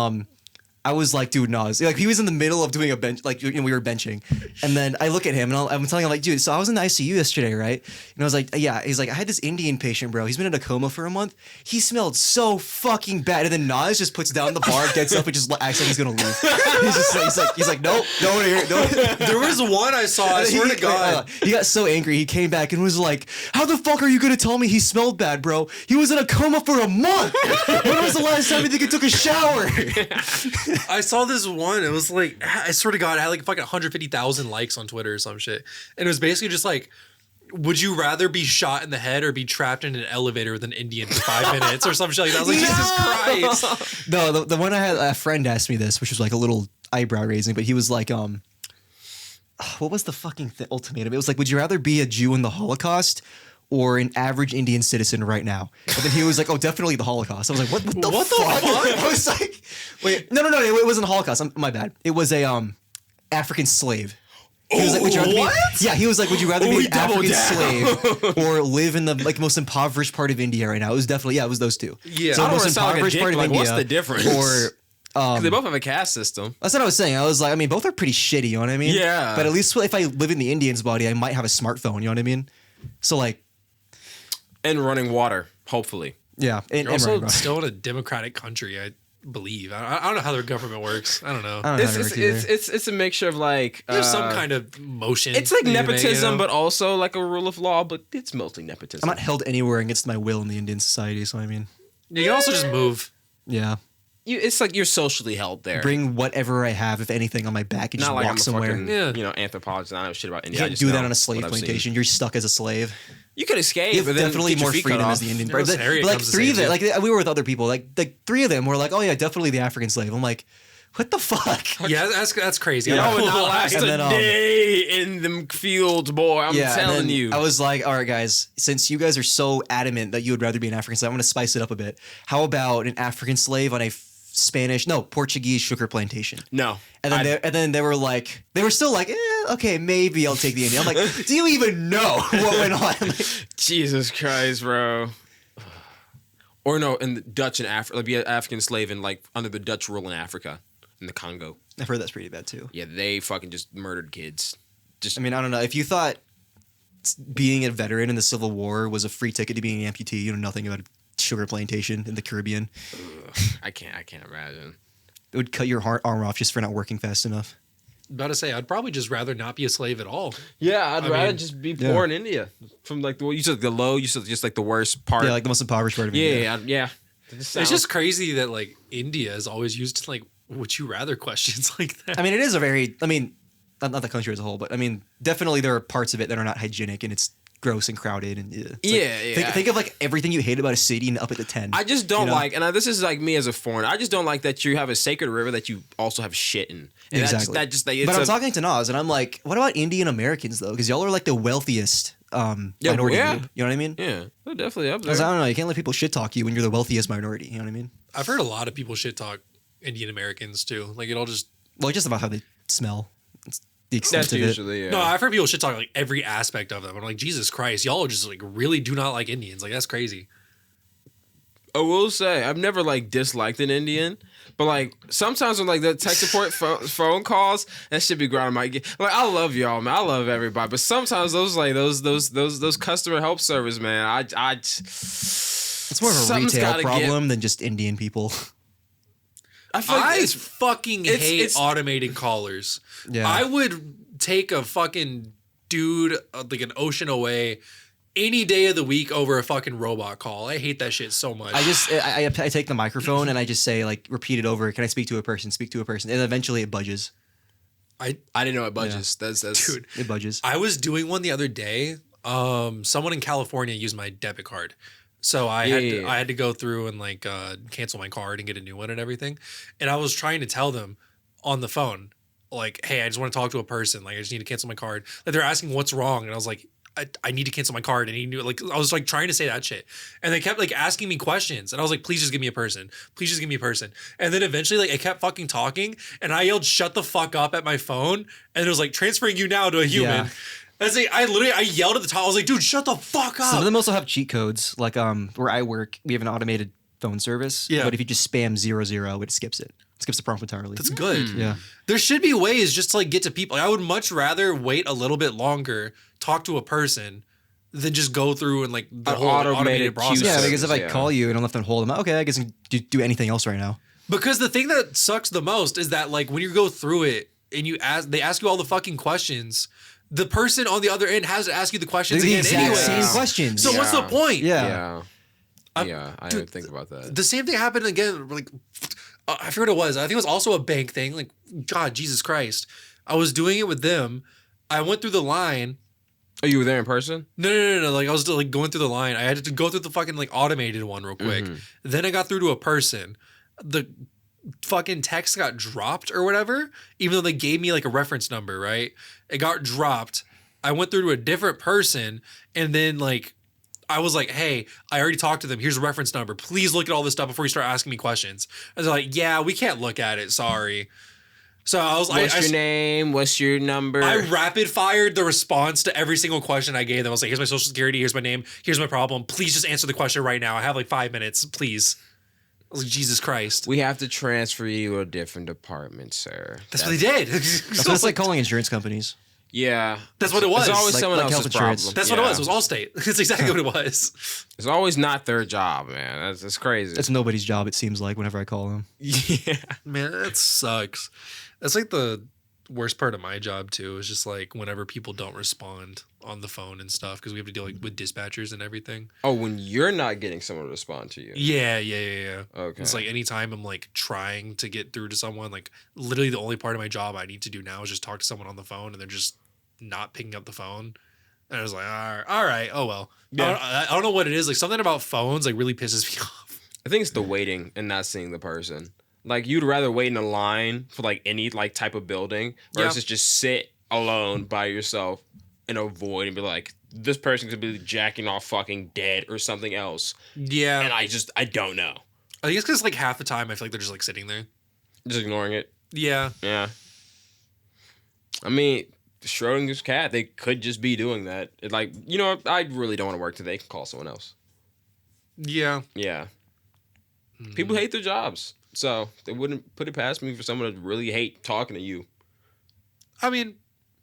B: I was like, dude, Nas. Like, he was in the middle of doing a bench, like, we were benching. And then I look at him and I'm telling him, like, dude, so I was in the ICU yesterday, right? And I was like, yeah. He's like, I had this Indian patient, bro. He's been in a coma for a month. He smelled so fucking bad. And then Nas just puts down the bar, gets up, and just acts like he's gonna leave. He's like, nope, don't hear it.
C: There was one I saw, I swear to God.
B: He got so angry. He came back and was like, how the fuck are you gonna tell me he smelled bad, bro? He was in a coma for a month. When was the last time you think he took a shower?
C: I saw this one. It was like, I swear to God, it had like fucking 150,000 likes on Twitter or some shit. And it was basically just like, would you rather be shot in the head or be trapped in an elevator with an Indian for 5 minutes or some shit like that? I was like, Jesus Christ.
B: No, the one I had, a friend asked me this, which was like a little eyebrow raising, but he was like, what was the fucking ultimatum? It was like, would you rather be a Jew in the Holocaust or an average Indian citizen right now? And then he was like, oh, definitely the Holocaust. I was like, what the fuck? I was like, wait, no, it wasn't the Holocaust. My bad. It was a African slave. He was like, would you rather he was like, would you rather be an African slave or live in the like most impoverished part of India right now? It was definitely, it was those two.
C: Yeah.
B: So
A: I
B: the
A: don't
B: most
A: wanna sound like a
B: impoverished
A: dick,
B: part of
A: like,
B: India.
A: what's the difference?
B: Or
A: 'Cause they both have a caste system.
B: that's what I was saying. I was like, I mean, both are pretty shitty, you know what I mean?
A: Yeah.
B: But at least if I live in the Indian's body, I might have a smartphone, you know what I mean? So like,
A: And running water, hopefully.
B: yeah. And
C: You're also
B: right.
C: still in a democratic country, I believe. I don't know how their government works. I don't know.
B: I don't know how to work either.
A: It's a mixture of like
C: There's some kind of motion.
A: it's like
C: that you make,
A: nepotism,
C: you know?
A: but also like a rule of law, but it's mostly nepotism.
B: I'm not held anywhere against my will in the Indian society, so I mean,
C: You can also just move.
B: yeah.
A: It's like you're socially held there.
B: Bring whatever I have, if anything, on my back and just
A: not like
B: walk
A: I'm a
B: somewhere.
A: fucking
C: Yeah.
A: anthropologist. I don't know shit about
B: You
A: India. I
B: can't
A: just
B: do that
A: know
B: on a slave
A: what I've seen.
B: plantation. You're stuck as a slave.
A: You could escape,
B: You have
A: but then
B: definitely
A: get your
B: more
A: feet cut
B: freedom
A: off.
B: as the Indian.
C: You know,
B: But
C: Harriet
B: like
C: comes to
B: three of
C: save
B: them,
C: you.
B: like we were with other people, like three of them were like, oh yeah, definitely the African slave. I'm like, what the fuck?
C: Yeah, that's crazy.
A: Y'all
C: I
A: would
C: don't
A: not
C: know why.
A: last
B: And
A: a
B: then,
A: day in them fields, boy. I'm
B: Yeah, and
A: telling
B: then
A: you.
B: I was like, all right, guys, since you guys are so adamant that you would rather be an African slave, I'm going to spice it up a bit. How about an African slave on a Portuguese sugar plantation?
A: No.
B: And then they were like, they were still like, okay, maybe I'll take the Indian. I'm like, do you even know what went on? I'm like,
A: Jesus Christ, bro. Or no, in the Dutch and Africa, like be an African slave in like under the Dutch rule in Africa, in the Congo.
B: I've heard that's pretty bad too.
A: Yeah, they fucking just murdered kids. Just
B: I mean, I don't know. If you thought being a veteran in the Civil War was a free ticket to being an amputee, you know nothing about a sugar plantation in the Caribbean.
A: I can't imagine.
B: It would cut your arm off just for not working fast enough.
C: About to say, I'd probably just rather not be a slave at all.
A: Yeah, I'd
C: I
A: rather
C: mean,
A: just be
B: yeah.
A: poor in India. From like you said the low, you said just like the worst part.
B: Yeah, like the most impoverished part of India.
A: yeah.
C: It's just crazy that like India is always used to like would you rather questions like that.
B: I mean, it is a very, I mean, not the country as a whole, but I mean, definitely there are parts of it that are not hygienic and it's gross and crowded. And it's like, think of like everything you hate about a city and up at the 10.
A: I just don't
B: you know?
A: like, and this is like me as a foreigner. I just don't like that you have a sacred river that you also have shit in. And
B: Exactly.
A: That just like, it's
B: But I'm talking to Nas and I'm like, what about Indian Americans though? Because y'all are like the wealthiest minority group. You know what I mean?
A: Yeah, they're definitely up there.
B: Because I don't know, you can't let people shit talk you when you're the wealthiest minority. You know what I mean?
C: I've heard a lot of people shit talk Indian Americans too. Like it all just
B: Well, just about how they smell. It's the extent
A: That's
B: of it.
A: usually, yeah.
C: No, I've heard people shit talk like every aspect of them. I'm like, Jesus Christ, y'all just like really do not like Indians. Like that's crazy.
A: I will say I've never like disliked an Indian, but like sometimes when like the tech support phone calls, that should be grinding my get. Like I love y'all, man. I love everybody, but sometimes those customer help service, man.
B: It's more of a
A: something's
B: retail
A: gotta
B: problem than just Indian people.
A: I feel like
C: I fucking hate
A: it's-
C: automated callers.
B: Yeah.
C: I would take a fucking dude like an ocean away any day of the week over a fucking robot call. I hate that shit so much.
B: I take the microphone and I just say like repeat it over. Can I speak to a person? Speak to a person, and eventually it budges.
A: I didn't know it budges. That's
C: Dude,
B: It budges.
C: I was doing one the other day. Someone in California used my debit card. So I had to go through and like cancel my card and get a new one and everything. And I was trying to tell them on the phone, like, hey, I just want to talk to a person. Like I just need to cancel my card. Like they're asking what's wrong. And I was like, I need to cancel my card. And he knew, like, I was like trying to say that shit. And they kept like asking me questions. And I was like, please just give me a person. Please just give me a person. And then eventually, like, I kept fucking talking. And I yelled, shut the fuck up at my phone. And it was like, transferring you now to a human.
B: Yeah.
C: I yelled at the top. I was like, dude, shut the fuck up.
B: Some of them also have cheat codes. Like where I work, we have an automated phone service.
C: Yeah.
B: But if you just spam 00, it skips it. It skips the prompt entirely.
C: That's good.
B: Yeah.
C: There should be ways just to like get to people. I would much rather wait a little bit longer, talk to a person, than just go through and like the whole automated process.
B: Yeah, because if I
A: Yeah.
B: call you and I don't have to hold them, okay, I guess I can do anything else right now.
C: Because the thing that sucks the most is that like when you go through it and they ask you all the fucking questions, the person on the other end has to ask you the questions
B: They're the
C: again
B: exact
C: anyway.
B: same questions.
C: So what's the point?
B: Yeah.
A: Yeah, I
C: dude,
A: didn't think about that.
C: The same thing happened again. Like, I forget what it was. I think it was also a bank thing. Like, God, Jesus Christ. I was doing it with them. I went through the line.
A: Oh, you were there in person?
C: No. Like, I was like going through the line. I had to go through the fucking like automated one real quick. Then I got through to a person. The fucking text got dropped or whatever, even though they gave me like a reference number, right? It got dropped. I went through to a different person, and then like I was like, hey, I already talked to them. Here's a reference number. Please look at all this stuff before you start asking me questions. And they're like, yeah, we can't look at it. Sorry. So I was like,
A: What's your name? What's your number?
C: I rapid fired the response to every single question I gave them. I was like, here's my social security. Here's my name. Here's my problem. Please just answer the question right now. I have like 5 minutes. Please. I was like, Jesus Christ.
A: We have to transfer you to a different department, sir.
C: That's what they did.
B: That's what it's like calling insurance companies.
A: Yeah.
C: That's what it was.
A: It's always
B: Like-
A: someone
B: like
A: else's
B: health insurance.
A: problem.
C: That's what it was. It was Allstate. That's exactly what it was.
A: It's always not their job, man. That's crazy.
B: It's nobody's job, it seems like, whenever I call them.
A: yeah.
C: Man, that sucks. That's like the worst part of my job too. Is just like whenever people don't respond on the phone and stuff because we have to deal like with dispatchers and everything.
A: Oh, when you're not getting someone to respond to you.
C: Yeah.
A: Okay.
C: It's like anytime I'm like trying to get through to someone, like literally the only part of my job I need to do now is just talk to someone on the phone and they're just not picking up the phone. And I was like, all right, oh well.
A: Yeah.
C: I don't know what it is. Like something about phones like really pisses me off.
A: I think it's the waiting and not seeing the person. Like you'd rather wait in a line for like any like type of building versus just sit alone by yourself in a void and be like, this person could be jacking off fucking dead or something else.
C: Yeah.
A: And I don't know.
C: I think it's because like half the time I feel like they're just like sitting there.
A: Just ignoring it.
C: Yeah.
A: Yeah. I mean, Schrodinger's cat, they could just be doing that. It, like, you know, I really don't want to work today. Can call someone else.
C: Yeah.
A: Yeah. People hate their jobs. So they wouldn't put it past me for someone to really hate talking to you.
C: I mean,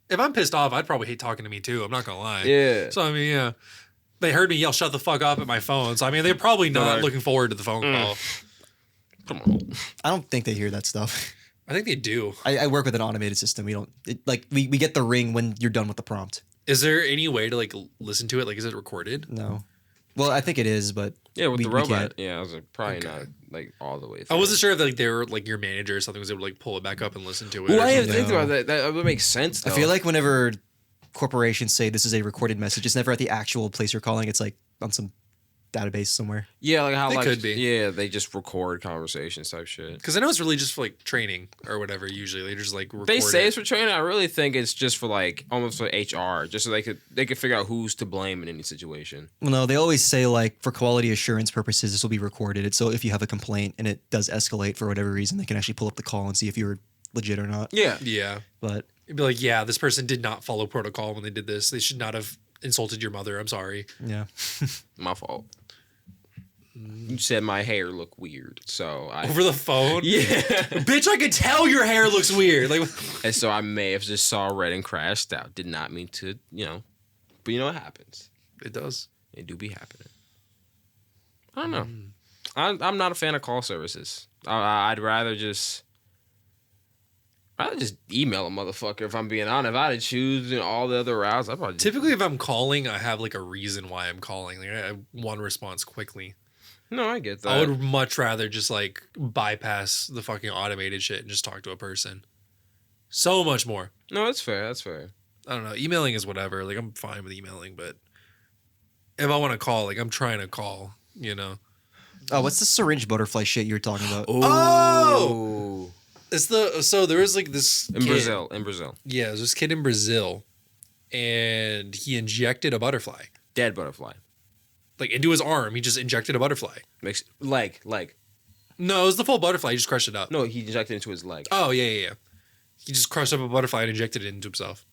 C: if I'm pissed off, I'd probably hate talking to me too. I'm not gonna lie.
A: Yeah.
C: So I mean, yeah, they heard me yell "shut the fuck up" at my phone. So I mean, they're probably not
A: Right.
C: looking forward to the phone call.
A: Come on.
B: I don't think they hear that stuff.
C: I think they do.
B: I work with an automated system. We don't we get the ring when you're done with the prompt.
C: Is there any way to like listen to it? Like, is it recorded?
B: No. Well, I think it is, but
A: Yeah, with
B: we-
A: the
B: we
A: robot.
B: can't.
A: Yeah, I was like, probably not like all the way
C: I
A: through.
C: wasn't sure if like they were like your manager or something was able to like pull it back up and listen to it.
A: Well,
C: or
A: I didn't
C: something.
A: think about that. That would make sense, though.
B: I feel like whenever corporations say this is a recorded message, it's never at the actual place you're calling. It's like on some database somewhere.
A: Yeah, like how
C: They
A: like
C: could be.
A: Yeah, they just record conversations type shit.
C: Because I know it's really just for like training or whatever. Usually they just like record
A: They say
C: it.
A: it's for training. I really think it's just for like almost for HR, just so they could figure out who's to blame in any situation.
B: Well, no, they always say like for quality assurance purposes, this will be recorded. It's so if you have a complaint and it does escalate for whatever reason, they can actually pull up the call and see if you were legit or not.
A: Yeah,
C: Yeah.
B: But
C: It'd be like, yeah, this person did not follow protocol when they did this. They should not have insulted your mother. I'm sorry.
B: yeah,
A: my fault. You said my hair looked weird, so I
C: Over the phone?
A: yeah,
C: Bitch, I could tell your hair looks weird. Like,
A: and so I may have just saw red and crashed out. Did not mean to, but you know what happens.
C: it does.
A: It do be happening. I don't know. I'm not a fan of call services. I'd rather just email a motherfucker if I'm being honest. If I had to choose all the other routes, I'd probably just,
C: Typically, if I'm calling, I have like a reason why I'm calling. Like, I want a response quickly.
A: no, I get that.
C: I would much rather just like bypass the fucking automated shit and just talk to a person. So much more.
A: No, that's fair. That's fair.
C: I don't know. Emailing is whatever. Like, I'm fine with emailing, but if I want to call, like, I'm trying to call,
B: oh, what's the syringe butterfly shit you were talking about?
C: It's so there was like this
A: In
C: kid-
A: Brazil.
C: Yeah, there's this kid in Brazil, and he injected a butterfly.
A: Dead butterfly.
C: Like into his arm, he just injected a butterfly.
A: Makes leg.
C: No, it was the full butterfly. He just crushed it up.
A: No, he injected into his leg.
C: Oh, yeah. He just crushed up a butterfly and injected it into himself.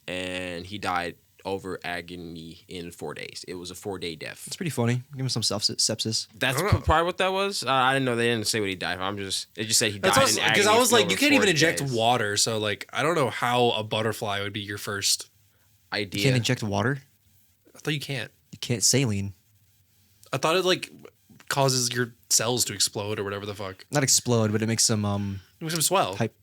A: And he died over agony in 4 days. It was a 4-day death.
B: It's pretty funny. Give him some sepsis.
A: That's
C: I don't know.
A: probably what that was. I didn't know. They didn't say what he died from. They just said he died in agony.
C: Because I was like,
A: over
C: you can't
A: 4
C: even inject
A: days.
C: water. So, like, I don't know how a butterfly would be your first.
B: You
A: idea.
B: can't inject water.
C: I thought you can't.
B: You can't saline.
C: I thought it, like, causes your cells to explode or whatever the fuck.
B: Not explode, but it makes some
C: It makes them swell.
B: Hype.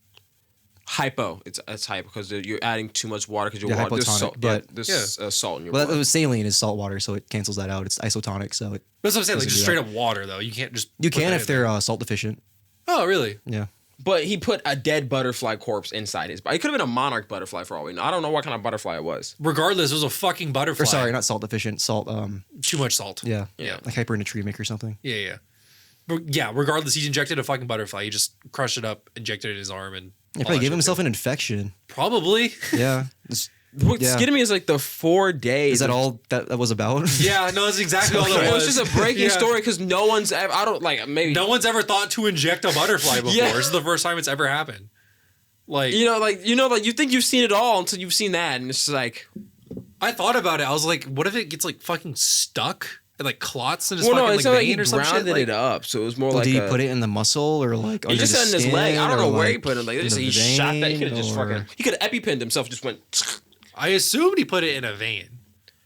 A: Hypo. It's hypo because you're adding too much water because
B: Yeah,
A: there's
B: hypotonic,
A: salt.
B: but-
A: there's salt in your
B: Well,
A: blood.
B: that saline is salt water, so it cancels that out. It's isotonic, so
C: That's what I'm saying. Like,
B: Doesn't
C: just
B: do
C: straight
B: that.
C: up water, though. You can't just.
B: you
C: put
B: can
C: that
B: if
C: in there.
B: they're salt deficient.
C: Oh, really?
B: Yeah.
A: But he put a dead butterfly corpse inside his body. It could have been a monarch butterfly for all we know. I don't know what kind of butterfly it was.
C: Regardless, it was a fucking butterfly.
B: Or sorry, not salt deficient. Salt.
C: Too much salt.
B: Yeah.
C: Yeah.
B: Like hypernatremic or something.
C: Yeah. But yeah, regardless, he injected a fucking butterfly. He just crushed it up, injected it in his arm, and.
B: He
C: all
B: probably
C: that
B: gave
C: shit
B: himself
C: too.
B: an infection.
C: Probably.
B: Yeah.
A: What's
B: Yeah.
A: getting me is like the 4 days.
B: Is that all that was about?
C: Yeah, no, that's exactly all
A: It
C: it
A: was
C: was.
A: just a breaking
C: Yeah.
A: story because no one's ever. I don't like maybe.
C: No one's ever thought to inject a butterfly before.
A: Yeah.
C: This is the first time it's ever happened. Like,
A: Like you think you've seen it all until you've seen that, and it's just like.
C: I thought about it. I was like, what if it gets like fucking stuck and like clots in his
A: Well, no,
C: fucking
A: it's
C: like
A: not like he
C: vein or some shit?
A: grounded
C: Like,
A: it up, so it was more
B: Well,
A: like.
B: did he
A: a-
B: put it in the muscle or like
A: He
B: under
A: just
B: the
A: said in his leg. I don't
B: skin
A: know
B: or,
A: where he
B: like,
A: put it. Like they
B: in
A: just
B: the
A: he shot that. He could have just
B: vein,
A: fucking.
B: or-
A: He could have epipinned himself. Just went.
C: I assumed he put it in a vein.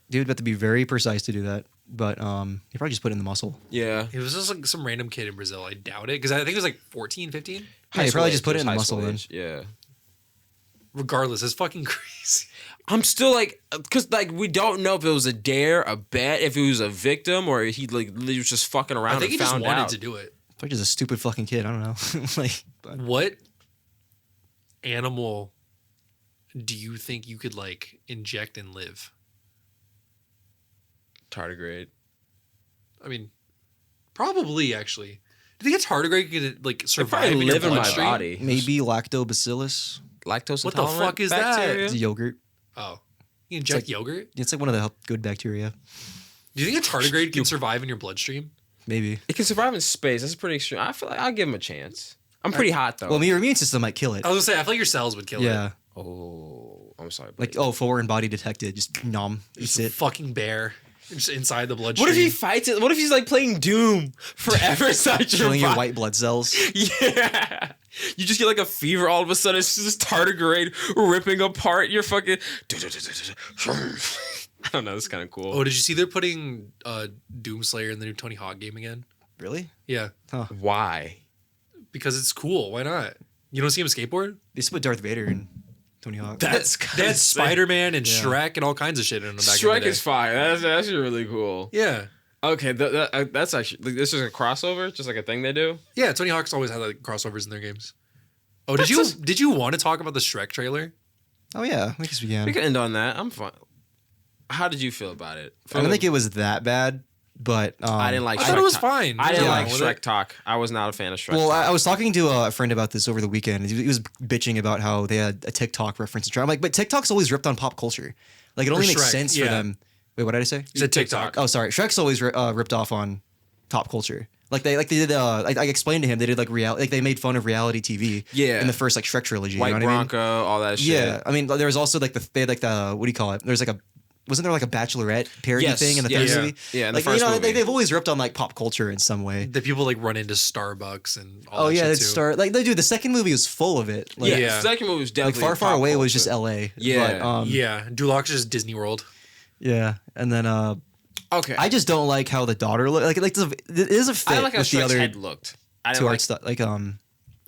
B: Dude, but to be very precise to do that. But he probably just put it in the muscle.
A: Yeah.
C: It was just like some random kid in Brazil. I doubt it because I think it was like 14, 15.
B: Yeah, he
A: High
B: probably
A: school
B: just put it
A: age,
B: in the
A: high
B: muscle
A: school
B: then.
A: age, Yeah.
C: Regardless, it's fucking crazy.
A: I'm still like, because like we don't know if it was a dare, a bet, if he was a victim, or he was just fucking around.
C: I think he
A: and
C: just
A: found
C: wanted
A: out.
C: to do it.
B: Probably just a stupid fucking kid. I don't know. Like, but
C: What animal do you think you could like inject and live?
A: Tardigrade.
C: I mean, probably actually. Do you think a tardigrade could like
A: They
C: survive
A: probably
C: in your
A: live in my
C: bloodstream?
A: body.
B: maybe lactobacillus.
A: Lactose
C: What the
A: intolerant
C: fuck is that?
A: bacteria?
B: It's yogurt.
C: Oh, you inject
B: like-
C: yogurt?
B: It's like one of the good bacteria.
C: Do you think a tardigrade can survive in your bloodstream?
B: Maybe.
A: It can survive in space. That's pretty extreme. I feel like I'll give him a chance. I'm pretty hot though.
B: Well, your immune system might kill it.
C: I was gonna say I feel like your cells would kill
B: Yeah.
C: it.
A: oh, I'm sorry.
B: Like,
A: buddy.
B: foreign body detected. Just nom.
C: It's
B: Eats
C: a
B: it.
C: fucking bear just inside the bloodstream.
A: What if he fights it? What if he's like playing Doom forever inside your
B: Killing your
A: body?
B: white blood cells.
A: Yeah. You just get like a fever all of a sudden. It's just tardigrade ripping apart your fucking. I don't know. It's kind of cool.
C: Oh, did you see they're putting Doomslayer in the new Tony Hawk game again?
B: Really?
C: Yeah,
A: Why?
C: because it's cool. Why not? You don't see him skateboard?
B: They just put Darth Vader in Tony Hawk.
A: That's
C: They had Spider-Man and
B: Yeah.
C: Shrek and all kinds of shit in them back in
A: Shrek
C: the day.
A: is fire. That's actually really cool.
C: Yeah.
A: Okay, that's actually like, this is a crossover, just like a thing they do.
C: Yeah, Tony Hawk's always had like crossovers in their games. Oh,
A: That's
C: did you want to talk about the Shrek trailer?
B: Oh yeah, I guess we can.
A: We can end on that. I'm fine. How did you feel about it?
B: I don't think it was that bad, but
A: I didn't like.
C: I
A: Shrek
C: thought it was
A: talk.
C: fine.
A: I didn't
B: Yeah.
A: like
C: With
A: Shrek
C: it.
A: talk. I was not a fan of Shrek.
B: Well,
A: talk.
B: I was talking to a friend about this over the weekend. He was bitching about how they had a TikTok reference. I'm like, but TikTok's always ripped on pop culture. Like, it only makes
C: Shrek,
B: sense for
C: yeah.
B: them. Wait, what did I say?
C: You said TikTok.
B: Oh, sorry. Shrek's always ripped off on pop culture. Like they did. I explained to him they did like reality. Like they made fun of reality TV.
A: Yeah.
B: In the first like Shrek trilogy.
A: White
B: you know what I mean?
A: Bronco, all that shit.
B: Yeah. I mean, there was also like they had like the what do you call it? There's like a. Wasn't there like a Bachelorette parody
A: Yes,
B: thing in the
A: yes.
B: third
A: Yeah.
B: movie?
A: Yeah, in the
B: like
A: first movie.
B: they've always ripped on like pop culture in some way.
C: The people like run into Starbucks and all
B: Oh
C: that
B: yeah,
C: shit
B: it's
C: too.
B: like they do. The second movie was full of it. Like,
A: Yeah,
C: Yeah.
A: The second movie was
B: like
A: definitely
B: Far Far
A: pop
B: Away was
A: culture.
B: just L.A.
A: Yeah.
B: But,
C: Yeah, Duloc is just Disney World.
B: yeah, and then
A: Okay.
B: I just don't like how the daughter look. Like it doesn't fit
A: I don't like how
B: with the
A: Shrek's
B: other
A: head looked. I didn't
B: two
A: like.
B: art style, like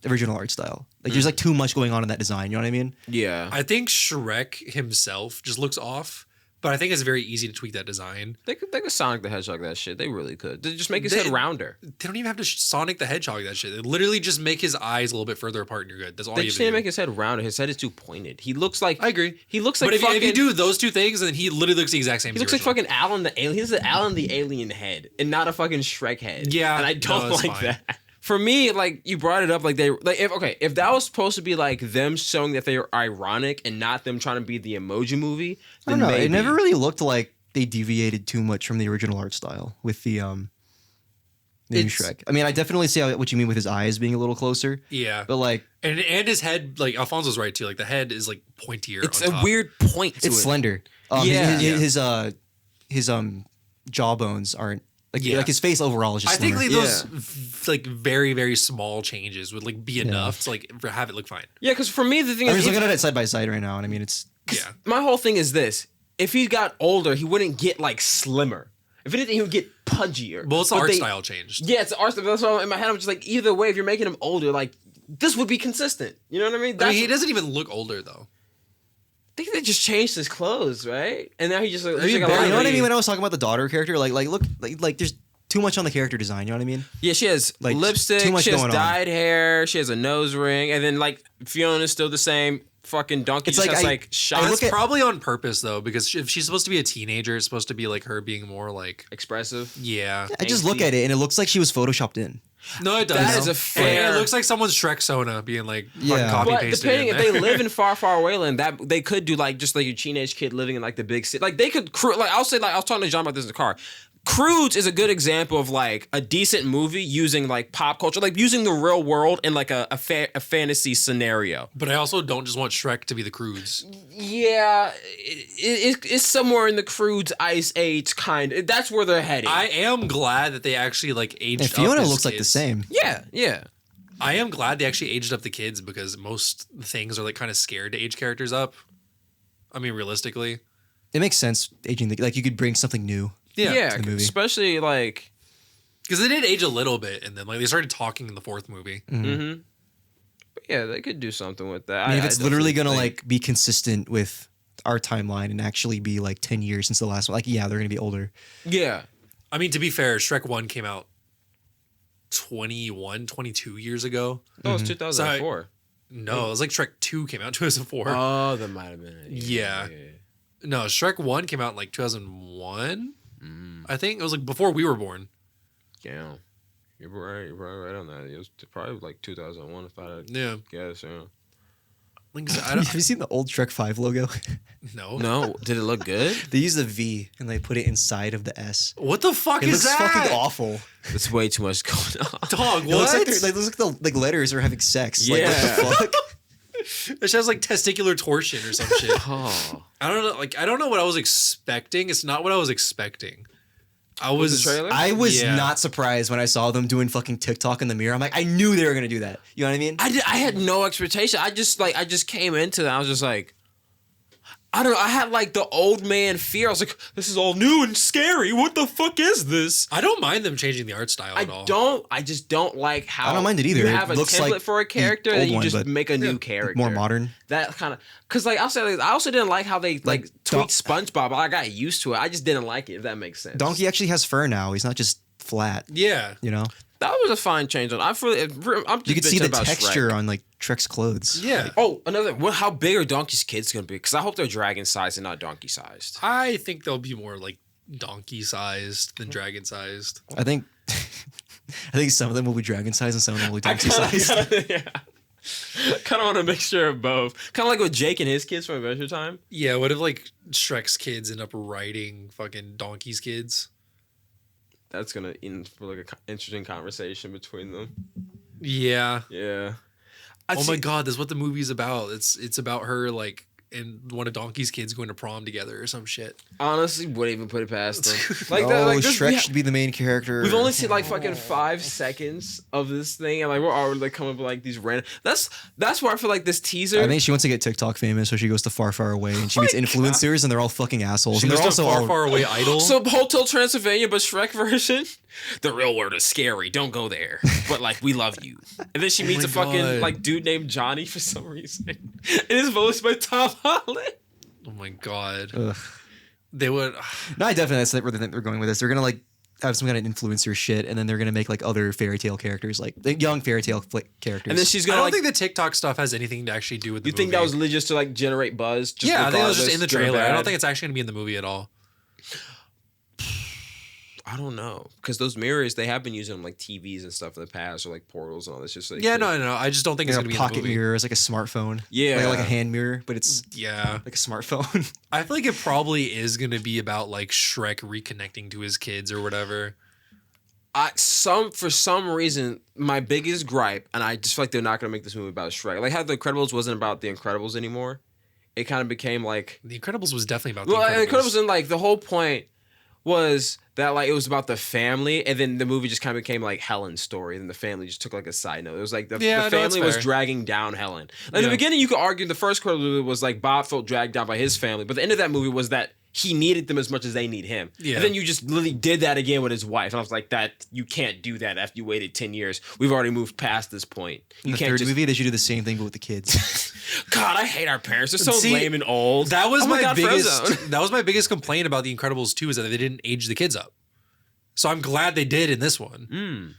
B: original art style. Like there's like too much going on in that design. You know what I mean?
A: Yeah.
C: I think Shrek himself just looks off, but I think it's very easy to tweak that design.
A: They could Sonic the Hedgehog that shit. They really could. They just make his head
C: They-
A: rounder.
C: They don't even have to Sonic the Hedgehog that shit. They literally just make his eyes a little bit further apart and you're good. That's all
A: They
C: you
A: just
C: have
A: need
C: to
A: to
C: do.
A: make his head rounder. His head is too pointed. He looks like.
C: I agree.
A: He looks like.
C: But if
A: fucking,
C: you do those two things, then he literally looks the exact same.
A: He
C: as
A: looks
C: the
A: like fucking Alan the Alien. He has an Alan the Alien head and not a fucking Shrek head.
C: Yeah,
A: And I
C: no,
A: don't
C: that's
A: like
C: fine.
A: that. For me, like you brought it up, like if that was supposed to be like them showing that they are ironic and not them trying to be the Emoji Movie,
B: I
A: then
B: don't know.
A: maybe.
B: It never really looked like they deviated too much from the original art style with the new Shrek. I mean, I definitely see what you mean with his eyes being a little closer.
C: Yeah.
B: But like,
C: And his head, like Alfonso's right too. Like the head is like pointier.
A: It's
C: on
A: a
C: top.
A: weird point to
B: it's
A: it.
B: slender.
A: Yeah.
B: His jawbones aren't like
C: Yeah.
B: like his face overall is just.
C: I think
B: slimmer.
C: like those like very very small changes would like be enough to like have it look fine.
A: Yeah, because for me the thing
B: I'm
A: is,
B: just looking at it side by side right now, and I mean it's.
C: Yeah.
A: my whole thing is this: if he got older, he wouldn't get like slimmer. If anything, he would get pudgier.
C: Well, it's the
A: But
C: art
A: they-
C: style changed.
A: Yeah, it's the art style. That's why in my head I'm just like, either way, if you're making him older, like this would be consistent. You know what I mean?
C: I mean, he doesn't even look older though.
A: I think they just changed his clothes, right? And now he just looks
C: I mean,
A: like a
C: barely-
B: You know what I
A: lady.
B: mean when I was talking about the daughter character? Like look, like there's too much on the character design. You know what I mean?
A: Yeah, she has
B: Like,
A: lipstick,
B: too much
A: she has
B: going on.
A: dyed hair, she has a nose ring, and then like Fiona's still the same fucking donkey.
B: It's
A: Just
B: like
A: has
B: I-
A: like
B: I
A: shots.
B: look
C: It's
B: at-
C: probably on purpose though, because if she's supposed to be a teenager, it's supposed to be like her being more like
A: expressive.
C: yeah.
B: I just look
A: Angsty.
B: at it and it looks like she was photoshopped in.
C: No, it does.
A: That is a
C: And
A: fair-
C: It looks like someone's Shrek Sona being like fucking
B: Yeah.
C: copy
A: But
C: pasted.
A: depending
C: in
A: if they
C: there.
A: live in far, far away land, that they could do like just like a teenage kid living in like the big city. Like they could like I'll say like I was talking to John about this in the car. Croods is a good example of like a decent movie using like pop culture, like using the real world in like a fantasy scenario.
C: But I also don't just want Shrek to be the Croods.
A: Yeah, it's somewhere in the Croods Ice Age kind. That's where they're heading.
C: I am glad that they actually like aged
B: And
C: up
B: Fiona
C: his
B: looks like the
C: kids.
B: same.
A: yeah.
C: I am glad they actually aged up the kids because most things are like kind of scared to age characters up. I mean, realistically.
B: It makes sense aging like you could bring something new.
A: Yeah,
B: the movie.
A: especially like.
C: Because they did age a little bit, and then like they started talking in the fourth movie.
A: Mm-hmm. But yeah, they could do something with that.
B: I mean, if it's literally
A: definitely
B: gonna
A: think-
B: like be consistent with our timeline and actually be like 10 years since the last one, like yeah, they're gonna be older.
A: yeah.
C: I mean, to be fair, Shrek 1 came out 22 years ago.
A: That was 2004.
C: No, it was like Shrek 2 came out in 2004.
A: Oh, that might have been it.
C: Yeah. No, Shrek 1 came out in like 2001. I think it was like before we were born.
A: Yeah. You're right on that. It was probably like 2001 if I had to
C: Yeah.
A: guess. Yeah.
C: Like, I
B: Have
C: don't,
B: you seen the old Shrek 5 logo?
C: no.
A: No, did it look good?
B: They use the V and they put it inside of the S.
C: What the fuck
B: It
C: is
B: looks
C: that?
B: fucking awful.
A: It's way too much going on.
C: Dog,
B: It looks
C: what?
B: like they're, like, looks like the letters are having sex. Like, what
A: Yeah.
B: the fuck?
C: It has like testicular torsion or some shit.
A: Oh.
C: I don't know. Like, I don't know what I was expecting. It's not what I was expecting. I was.
A: the trailer?
B: I was
C: Yeah.
B: not surprised when I saw them doing fucking TikTok in the mirror. I'm like, I knew they were gonna do that. You know what I mean?
A: I had no expectation. I just came into that. I was just like, I don't know. I had like the old man fear. I was like, this is all new and scary. What the fuck is this?
C: I don't mind them changing the art style at all.
A: I just don't like how
B: I don't mind it either.
A: You
B: It
A: have a
B: looks
A: template
B: like
A: for a
B: the
A: character, and
B: old
A: then you
B: one,
A: just
B: but
A: make a new character.
B: more modern.
A: That kind of, cause like I'll say, like, I also didn't like how they like tweaked SpongeBob. I got used to it. I just didn't like it. If that makes sense.
B: Donkey actually has fur now. He's not just flat.
C: Yeah.
B: You know,
A: That was a fine change on. I'm just
B: you could see
A: bitching
B: the
A: about
B: texture
A: Shrek.
B: on like Shrek's clothes.
C: Yeah.
A: Oh, another. How big are Donkey's kids gonna be? Because I hope they're dragon sized and not donkey sized.
C: I think they'll be more like donkey sized than dragon sized.
B: I think, I think some of them will be dragon sized and some of them will be donkey sized.
A: Yeah. Kind of want a mixture of both. Kind of like with Jake and his kids from Adventure Time.
C: Yeah. What if like Shrek's kids end up riding fucking Donkey's kids?
A: That's gonna end for like an interesting conversation between them.
C: Yeah.
A: Yeah.
C: Oh my god, that's what the movie's about. It's about her like and one of Donkey's kids going to prom together or some shit.
A: Honestly, wouldn't even put it past them. Like
B: Oh,
A: that. Like this,
B: Shrek should be the main character.
A: we've only seen like fucking 5 seconds of this thing, and like we're already like coming up with like these random. That's where I feel like this teaser.
B: I think she wants to get TikTok famous, so she goes to Far Far Away and she meets influencers, and they're all fucking assholes.
C: She
B: And
C: goes
B: they're
C: to
B: also
C: far,
B: all
C: far away idol.
A: So Hotel Transylvania, but Shrek version. The real word is scary. Don't go there. But like we love you. And then she meets
C: my
A: a fucking
C: God.
A: like dude named Johnny for some reason. And his voiced by Tom Holland.
C: Oh my god.
B: Ugh.
C: They would
B: No, I definitely that's where they're going with this. They're gonna like have some kind of influencer shit, and then they're gonna make like other fairy tale characters, like the young fairy tale characters.
A: And then she's
C: I
A: gonna
C: don't
A: like.
C: think the TikTok stuff has anything to actually do with the
A: You
C: movie.
A: think that was legit just to like generate buzz? Just
C: Yeah, I think it was just
A: regardless,
C: in the
A: good or
C: trailer. I
A: bad?
C: don't think it's actually gonna be in the movie at all.
A: I don't know, because those mirrors, they have been using them like TVs and stuff in the past, or like portals and all this. Just like
C: Yeah, no. I just don't think it's
B: You
C: gonna
B: know,
C: be in the
B: pocket
C: movie.
B: mirror is like a smartphone.
A: Yeah.
B: Like a hand mirror, but it's
C: Yeah,
B: like a smartphone.
C: I feel like it probably is gonna be about like Shrek reconnecting to his kids or whatever.
A: For some reason, my biggest gripe, and I just feel like they're not gonna make this movie about Shrek. Like how The Incredibles wasn't about The Incredibles anymore. It kind of became like,
C: The Incredibles was definitely about
A: well,
C: the Incredibles.
A: Incredibles, and like the whole point was that like it was about the family, and then the movie just kind of became like Helen's story, and the family just took like a side note. It was like the
C: that's
A: family was
C: fair.
A: dragging down Helen. Like, in
C: Yeah.
A: the beginning, you could argue the first Incredibles movie was like Bob felt dragged down by his family, but the end of that movie was that he needed them as much as they need him.
C: Yeah.
A: And then you just literally did that again with his wife, and I was like, that you can't do that after you waited 10 years. We've already moved past this point.
B: In
A: You
B: the
A: can't
B: third
A: just.
B: movie, they should do the same thing but with the kids.
A: God, I hate our parents. They're so
C: See,
A: lame and old.
C: That was
A: Oh
C: my
A: God,
C: biggest.
A: Frozone.
C: That was my biggest complaint about the Incredibles 2 is that they didn't age the kids up. So I'm glad they did in this one.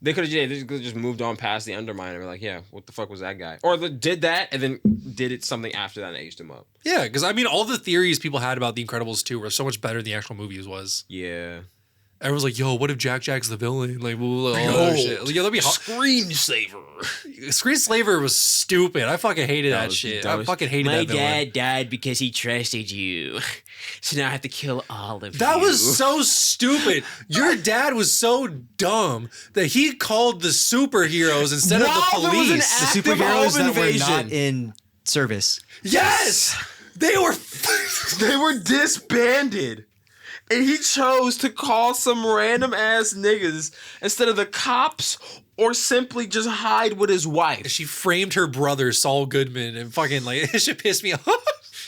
A: They could have just moved on past the Undermine and were like, yeah, what the fuck was that guy? Or they did that and then did it something after that and aged him up.
C: Yeah, because I mean, all the theories people had about the Incredibles 2 were so much better than the actual movies was.
A: Yeah.
C: Everyone's like, "Yo, what if Jack's the villain?" Like, all that other shit. Like, yo, that'd be hot.
A: Screensaver.
C: Screenslaver was stupid. I fucking hated that shit. I fucking hated that villain.
A: died because he trusted you. So now I have to kill all of
C: That was so stupid. Your dad was so dumb that he called the superheroes instead of the
A: Wow, there was an
C: police.
B: The
A: active
B: superheroes
A: home
B: that were
A: invasion.
B: not in service.
C: Yes, they were.
A: They were disbanded. And he chose to call some random ass niggas instead of the cops, or simply just hide with his wife.
C: She framed her brother Saul Goodman and fucking like it should piss me off.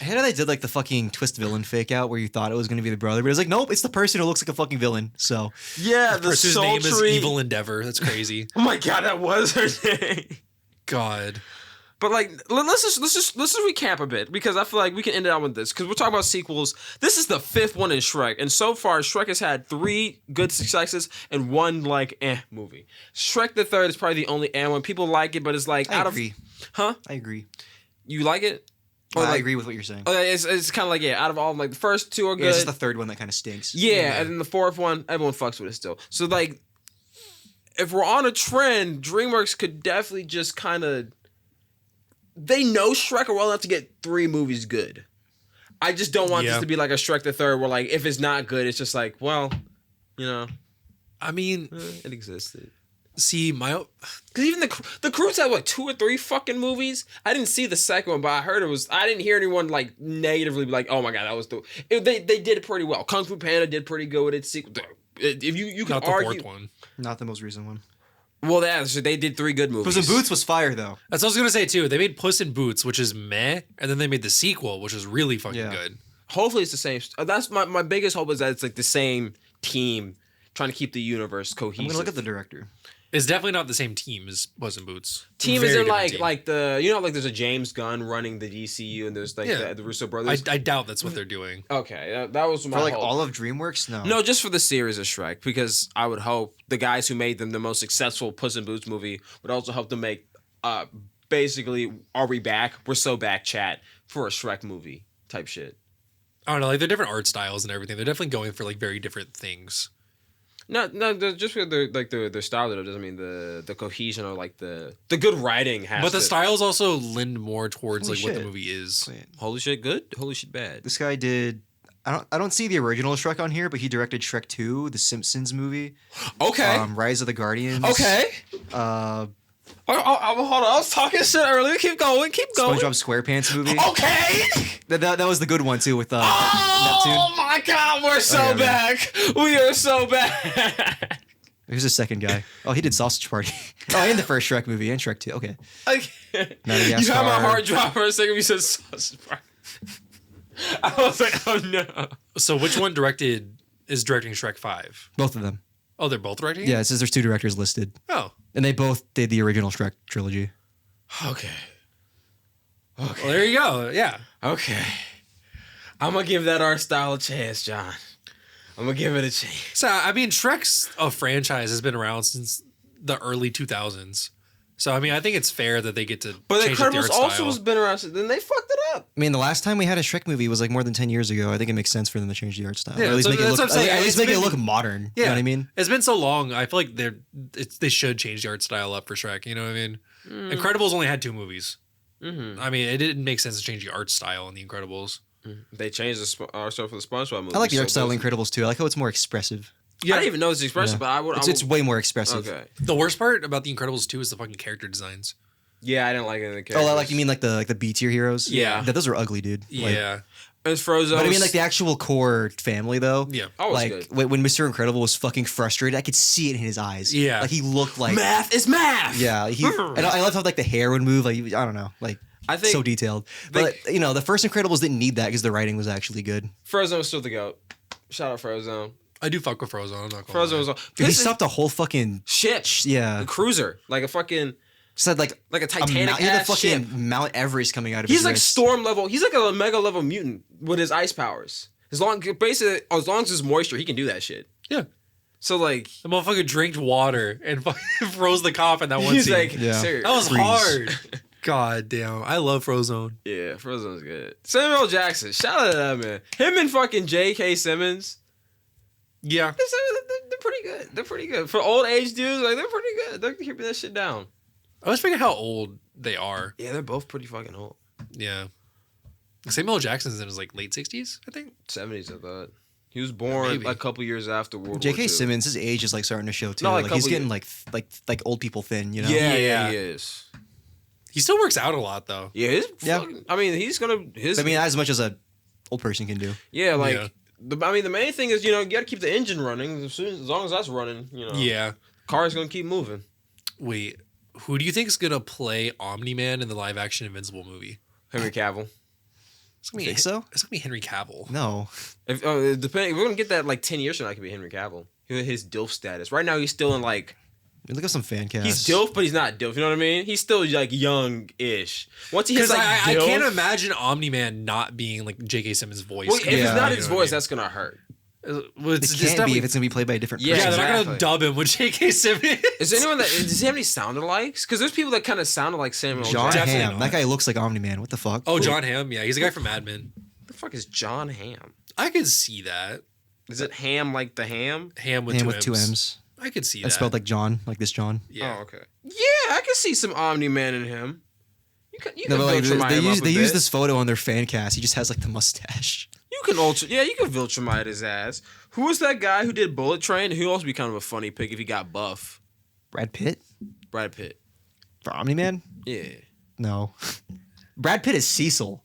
B: I hate how they did like the fucking twist villain fake out where you thought it was going to be the brother, but it was like, nope, it's the person who looks like a fucking villain. So
A: Yeah, the
C: Person's name is
A: sultry.
C: Evil Endeavor. That's crazy.
A: Oh my god, that was her name.
C: God.
A: But like, let's just recap a bit, because I feel like we can end it out with this, because we're talking about sequels. This is the 5th one in Shrek, and so far Shrek has had 3 good successes and 1 like movie. Shrek the Third is probably the only one. People like it, but it's like
B: I agree.
A: Huh?
B: I agree.
A: You like it? Or
B: I
A: like,
B: agree with what you're saying.
A: oh, it's kind of like, yeah, out of all of them, like the first 2 are good.
B: Yeah, it's just the third one that kind of stinks.
A: Yeah, and then the 4th one, everyone fucks with it still. So like, if we're on a trend, DreamWorks could definitely just kind of. They know Shrek are well enough to get 3 movies good. I just don't want this to be like a Shrek the Third, where like if it's not good, it's just like, well, you know,
C: I mean,
A: it existed.
C: see,
A: Because even the Croods had what 2 or 3 fucking movies. I didn't see the second one, but I heard it was. I didn't hear anyone like negatively be like, oh my god, that was the. They did it pretty well. Kung Fu Panda did pretty good with its sequel. If you can
C: not the
A: argue,
C: 4th one.
B: Not the most recent one.
A: well, so they did 3 good movies.
B: Puss in Boots was fire though.
C: That's what I was gonna say too. They made Puss in Boots, which is meh, and then they made the sequel, which is really fucking
B: Yeah.
C: good.
A: Hopefully it's the same. That's my biggest hope, is that it's like the same team trying to keep the universe cohesive.
B: I'm gonna look at the director.
C: It's definitely not the same team as Puss in Boots.
A: team
C: Very
A: is in
C: different
A: like
C: team.
A: like the, you know, like there's a James Gunn running the DCU, and there's like
C: Yeah.
A: the Russo brothers.
C: I doubt that's what they're doing.
A: Okay, that was my
B: For like
A: hope.
B: all of DreamWorks, no.
A: No, just for the series of Shrek, because I would hope the guys who made them the most successful Puss in Boots movie would also help them make basically Are We Back? We're So Back chat for a Shrek movie type shit.
C: I don't know, like they're different art styles and everything. They're definitely going for like very different things.
A: No, just for their style, though, doesn't mean the cohesion or like the good writing has.
C: But the
A: to-
C: styles also lend more towards
B: Holy
C: like what the
B: shit.
C: movie is.
B: Wait,
A: Holy shit, good. Holy shit, bad.
B: this guy did. I don't see the original Shrek on here, but he directed Shrek 2, the Simpsons movie,
A: Okay.
B: Rise of the Guardians.
A: Okay.
B: Hold
A: Hold on. I was talking shit earlier. Keep going. Keep going.
B: SpongeBob SquarePants movie.
A: Okay.
B: That was the good one too with
A: Oh
B: Neptune.
A: my God, we're so
B: yeah, man.
A: back. We are so back.
B: Who's the second guy? Oh, he did Sausage Party. Oh, and the first Shrek movie and Shrek 2. Okay.
A: You had my heart drop for a second. You said sausage party. I was like, oh no.
C: So which one is directing Shrek 5?
B: Both of them.
C: Oh, they're both directing?
B: Yeah, it says there's 2 directors listed.
C: Oh.
B: And they both did the original Shrek trilogy.
A: Okay.
C: Well, there you go. Yeah.
A: Okay. I'm gonna give that art style a chance, John. I'm gonna give it a chance.
C: So I mean, Shrek's a franchise has been around since the early 2000s. So I mean, I think it's fair that they get to.
A: But
C: change up the
A: Incredibles
C: art
A: also
C: style.
A: has been around. Then they fucked it up.
B: I mean, the last time we had a Shrek movie was like more than 10 years ago. I think it makes sense for them to change the art style.
C: Yeah,
B: or at least
C: so
B: make it
C: that's
B: look.
C: what I'm saying.
B: At least
C: It's
B: make it
C: been-
B: look modern. You know what I mean?
C: It's been so long. I feel like they should change the art style up for Shrek. You know what I mean? Incredibles only had 2 movies.
A: Mm-hmm.
C: I mean, it didn't make sense to change the art style in the Incredibles.
A: They changed the art style for the SpongeBob movie.
B: I like the art
A: so
B: style in Incredibles too. I like how it's more expressive.
A: I didn't even know it's expressive,
B: Yeah.
A: but I would.
B: It's way more expressive.
A: Okay.
C: The worst part about the Incredibles 2 is the fucking character designs.
A: Yeah, I didn't like it in the
B: Oh,
A: characters.
B: like you mean like the B tier heroes?
C: Yeah.
B: Those are ugly, dude. Like,
C: Yeah.
A: It's Frozen.
B: but I mean like the actual core family though.
C: Yeah.
A: Oh,
B: Like
A: good.
B: when Mr. Incredible was fucking frustrated, I could see it in his eyes.
C: Yeah.
B: Like he looked like
A: Math is math.
B: Yeah, and I love how like the hair would move. Like I don't know, like
A: I think
B: so detailed. But you know, the first Incredibles didn't need that because the writing was actually good.
A: Frozen was still the goat. Shout out Frozen.
C: I do fuck with Frozen. I'm not gonna
A: Frozen
C: lie.
A: was.
B: Dude, he stopped a whole fucking
A: ship.
B: yeah.
A: A cruiser, like a fucking,
B: Said like
A: like a Titanic
B: he had the
A: ass ship.
B: fucking Mount Everest coming out of
A: He's
B: his
A: like
B: wrist.
A: storm level. He's like a mega level mutant with his ice powers. As long as there's moisture, he can do that shit.
C: Yeah.
A: So like,
C: The motherfucker drank water and fucking froze the cop in that one
A: he's
C: scene.
A: like,
B: Yeah.
A: serious.
C: that was
B: Freeze.
C: hard. God damn. I love Frozone.
A: Yeah, Frozen's good. Samuel L. Jackson, shout out to that man. Him and fucking J.K. Simmons.
C: Yeah.
A: They're pretty good. They're pretty good for old age dudes. Like they're pretty good. They're keeping that shit down.
C: I was forgetting how old they are.
A: Yeah, they're both pretty fucking old.
C: Yeah. Samuel L. Jackson's in his like late 60s, I think.
A: 70s, I thought. He was born
C: Maybe.
A: like a couple years after World War
B: J.K.
A: II.
B: Simmons, his age is like starting to show too.
A: No, like
B: like he's
A: couple
B: getting like old people thin, you know?
A: Yeah,
C: Yeah.
A: he is.
C: He still works out a lot though.
A: Yeah,
B: Yeah.
A: I mean, he's gonna
B: I mean, as much as a old person can do.
A: yeah, like
C: Yeah.
A: the main thing is you gotta keep the engine running. As long as that's running,
C: Yeah.
A: car's gonna keep moving.
C: Wait, who do you think is gonna play Omni-Man in the live action Invincible movie?
A: Henry Cavill.
C: It's gonna be
B: Think so?
C: It's gonna be Henry Cavill.
B: No.
A: If depending, we're gonna get that like 10 years from now. It could be Henry Cavill. His DILF status. Right now, he's still in like
B: Look at some fan cast.
A: he's DILF, but he's not DILF. You know what I mean? He's still like young-ish. Once he hits
C: Because
A: like
C: I
A: DILF,
C: can't imagine Omni-Man not being like J.K. Simmons' voice.
A: well, if
B: Yeah.
A: it's not
C: You
A: his
C: know what I
A: voice,
C: mean?
A: that's gonna hurt.
C: Well,
B: It can't be if it's gonna be played by a different
A: Yeah,
C: yeah,
B: person.
C: they're not
A: exactly.
C: gonna dub him with J.K. Simmons.
A: Is there anyone that does he have any sound alikes? Because there's people that kind of sounded like Samuel L.
B: John
A: Jackson.
B: Hamm. That guy looks like Omni-Man. What the fuck?
C: Oh, John Hamm. Yeah, he's a guy from Mad Men.
A: The fuck is John Hamm?
C: I could see that.
A: Is it ham like the ham?
C: Ham with
B: Hamm
C: two
B: with
C: M's.
B: 2 M's.
C: I could see
B: That's
C: that.
B: spelled like John, like this John.
C: Yeah.
A: Oh, okay. Yeah, I can see some Omni Man in him. You can
B: No, but like,
A: Viltrumite
B: they
A: him
B: use
A: up a
B: they use
A: bit.
B: this photo on their fan cast. He just has like the mustache.
A: You can you can Viltrumite his ass. Who was that guy who did Bullet Train? He'd also be kind of a funny pick if he got buff.
B: Brad Pitt
A: Brad Pitt.
B: for Omni-Man?
A: Yeah.
B: No. Brad Pitt is Cecil.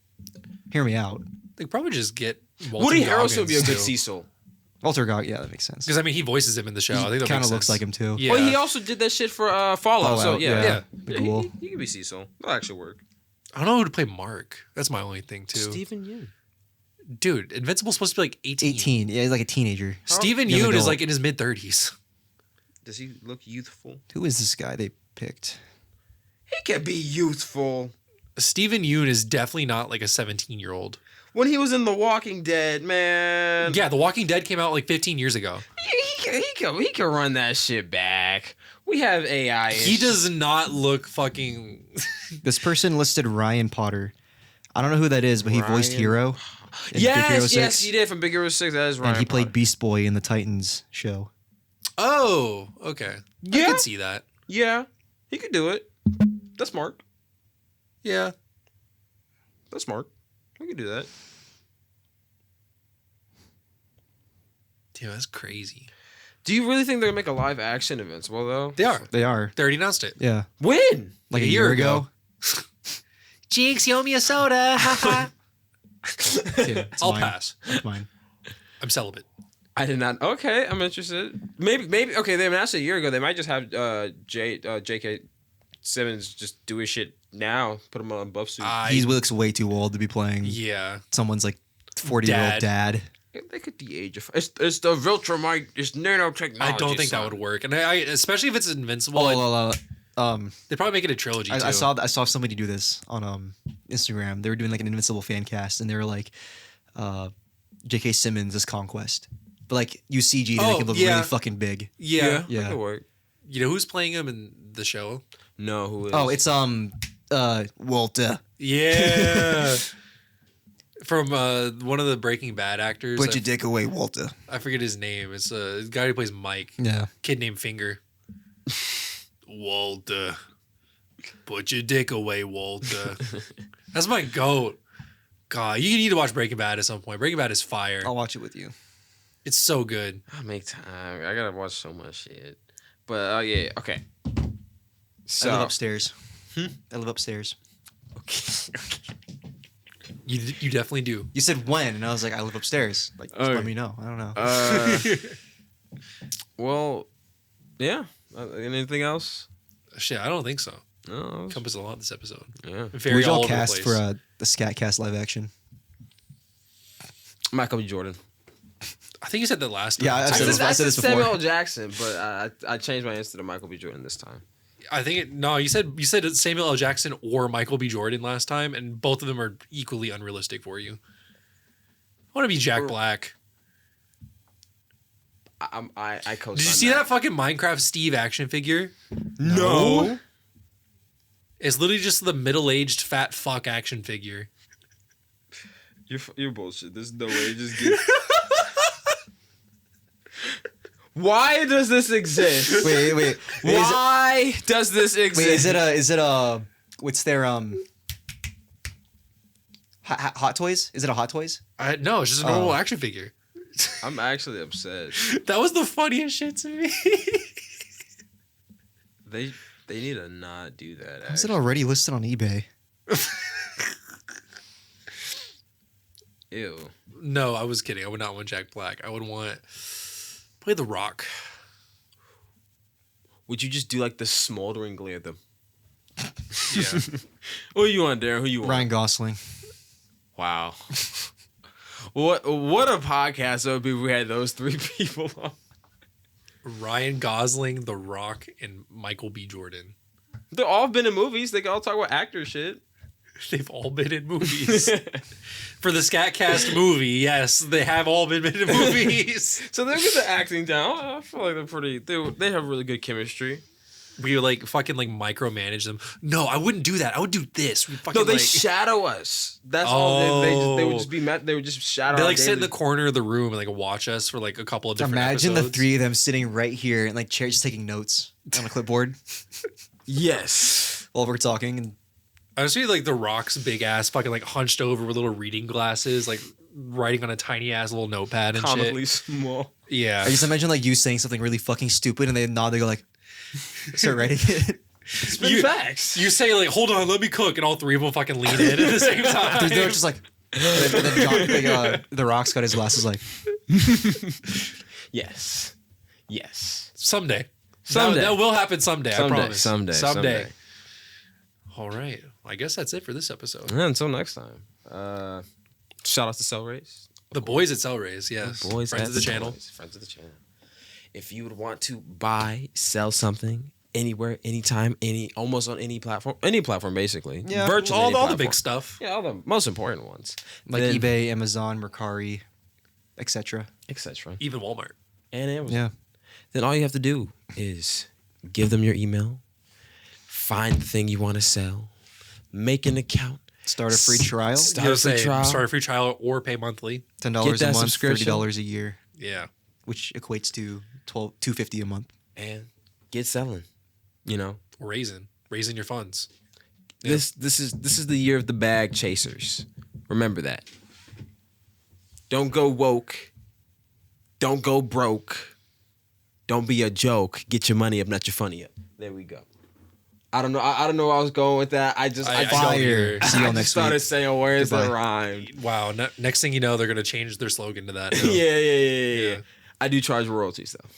B: Hear me out.
C: They probably just get Walton
A: Woody Harrelson would be a good
C: too.
A: Cecil.
B: Walter Gog, yeah, that makes sense.
C: Because I mean, he voices him in the show. I think that
B: Kind
C: makes
B: of looks
C: sense.
B: like him too.
C: Yeah.
A: Well, he also did that shit for Fallout. So
B: Fallout,
A: yeah,
B: yeah.
A: yeah.
B: Cool.
A: He could be Cecil. That'll actually work.
C: I don't know who to play Mark. That's my only thing too.
A: Stephen Yeun.
C: Dude, Invincible's supposed to be like 18.
B: 18. Yeah, he's like a teenager.
C: Stephen
B: Young
C: Yeun is
B: adult.
C: like in his mid 30s.
A: Does he look youthful?
B: Who is this guy they picked?
A: He can be youthful.
C: Stephen Yeun is definitely not like a 17-year-old.
A: When he was in The Walking Dead, man.
C: Yeah, The Walking Dead came out like 15 years ago.
A: He can run that shit back. We have AI.
C: He does not look fucking.
B: This person listed Ryan Potter. I don't know who that is, but he voiced
A: Ryan
B: Hero. in Big Hero
A: Yes,
B: 6,
A: yes, he did from Big Hero 6. That is right.
B: And he played Beast Boy in the Titans show.
C: Oh, okay. I
A: Yeah.
C: could see that.
A: Yeah, he could do it. That's smart.
C: Yeah.
A: That's smart. We could do that.
C: Damn, that's crazy.
A: Do you really think they're gonna make a live action Invincible though?
C: They are.
B: They are.
C: They already announced it.
B: Yeah.
A: When?
B: Like
C: A
B: a
C: year
B: year
C: ago.
B: ago.
C: Jinx, you owe me a soda.
B: Yeah, it's
C: I'll
B: mine.
C: pass.
B: It's mine.
C: I'm celibate.
A: I did not. Okay, I'm interested. Maybe. Okay, they announced it a year ago. They might just have J.K. Simmons just do his shit now. Put him on buff suit.
B: He looks way too old to be playing
C: Yeah.
B: someone's like 40-year-old dad.
A: They could de-age it. It's the Viltrumite. It's nanotechnology.
C: I don't think
A: son.
C: that would work. And I especially if it's Invincible, they probably make it a trilogy too.
B: I saw somebody do this on Instagram. They were doing like an Invincible fan cast, and they were like, J.K. Simmons as Conquest, but like you CG to make him look
C: yeah.
B: really fucking big.
C: Yeah.
B: Yeah.
A: That could work.
C: You know who's playing him in the show?
A: No, who is?
B: Oh, it's Walter.
C: Yeah. From one of the Breaking Bad actors.
B: Put your dick away, Walter.
C: I forget his name. It's a guy who plays Mike.
B: Yeah.
C: Kid named Finger. Walter. Put your dick away, Walter. That's my goat. God, you need to watch Breaking Bad at some point. Breaking Bad is fire.
B: I'll watch it with you.
C: It's so good.
A: I'll make time. I gotta watch so much shit. But yeah, okay. So
B: I live upstairs. I live upstairs.
A: Okay.
C: You definitely do.
B: You said when, and I was like, I live upstairs. Like, just let me know. I don't know.
A: Well, yeah. Anything else?
C: Shit, I don't think so.
A: No.
C: Encompassed a lot this episode.
A: Yeah.
C: Very
B: Who'd
C: all
B: y'all
C: over the
B: cast
C: place.
B: for the Scat Cast live action?
A: Michael B. Jordan.
C: I think you said that last time.
B: Yeah, I said this before.
A: Samuel L. Jackson, but I changed my answer to Michael B. Jordan this time.
C: I think you said Samuel L. Jackson or Michael B. Jordan last time, and both of them are equally unrealistic for you. I want to be Jack Black.
A: I co-sign.
C: Did you see that fucking Minecraft Steve action figure?
A: No.
C: It's literally just the middle-aged fat fuck action figure.
A: You're bullshit. There's no way you just get. Why does this exist?
B: Wait.
A: Why does this exist?
B: Wait, is it a what's their Hot Toys? Is it a Hot Toys?
C: No, it's just a normal action figure.
A: I'm actually upset.
C: That was the funniest shit to me.
A: They need to not do that.
B: Is it already listed on eBay?
A: Ew.
C: No, I was kidding. I would not want Jack Black. I would want play The Rock.
A: Would you just do like the smoldering glare?
C: Yeah.
A: Who you want, Darren? Who you want?
B: Ryan Gosling.
A: Wow. What a podcast it would be if we had those three people on.
C: Ryan Gosling, The Rock, and Michael B. Jordan.
A: They've all been in movies. They can all talk about actor shit.
C: They've all been in movies. For the Scat Cast movie, yes, they have all been in movies.
A: So they'll get the acting down. I feel like they're pretty. They have really good chemistry.
C: We like fucking like micromanage them. No, I wouldn't do that. I would do this. We fucking,
A: No, they
C: like,
A: shadow us. That's all. They would just be met. They would just shadow.
C: They
A: our
C: like sit in
A: daily-
C: the corner of the room and like watch us for like a couple of different
B: Imagine
C: episodes.
B: the three of them sitting right here and like chairs just taking notes on a clipboard
A: Yes.
B: while we're talking. And
C: I just see like The Rock's big ass fucking like hunched over with little reading glasses, like writing on a tiny ass little notepad and
A: Comically
C: shit.
A: small.
C: Yeah.
B: I just imagine like you saying something really fucking stupid and they nod. They go like, start writing it.
A: Spin facts.
C: You say like, hold on, let me cook, and all three of them fucking lean in at the same time.
B: They're just like, and then John, the Rock's got his glasses like.
A: Yes. Yes.
C: Someday.
A: Someday.
C: That will happen someday, I promise.
A: Someday.
C: All right. I guess that's it for this episode.
A: Yeah, until next time. Shout out to Cell Race.
C: The boys at Cell Rays, yes.
A: Boys
C: Friends
A: at
C: of the channel.
A: Boys, friends of the channel. If you would want to buy, sell something anywhere, anytime, almost on any platform basically.
B: Yeah.
A: Virtually
C: All
A: any
C: the
A: platform.
C: big stuff.
A: Yeah, all the most important ones.
B: Like
A: Then-
B: eBay, Amazon, Mercari, etc.
A: etc.
C: Even Walmart.
A: And Amazon.
B: Yeah.
A: Then all you have to do is give them your email, find the thing you want to sell, make an account,
B: Start a free trial.
A: Start a free trial.
C: Start a free trial or pay monthly.
B: $10
A: Get that
B: a month,
A: subscription.
B: $30 a year,
C: Yeah.
B: which equates to $250 a month.
A: and get selling. You know,
C: Raising your funds.
A: this is the year of the bag chasers. Remember that. Don't go woke. Don't go broke. Don't be a joke. Get your money up, not your funny up. There we go. I don't know. I don't know where I was going with that. I don't
C: Fire.
A: hear.
B: See y'all
A: I
B: next
A: just started
B: week.
A: saying words that
B: Goodbye.
A: rhymed.
C: Wow. Next thing you know, they're going to change their slogan to that. now.
A: Yeah. I do charge royalties though.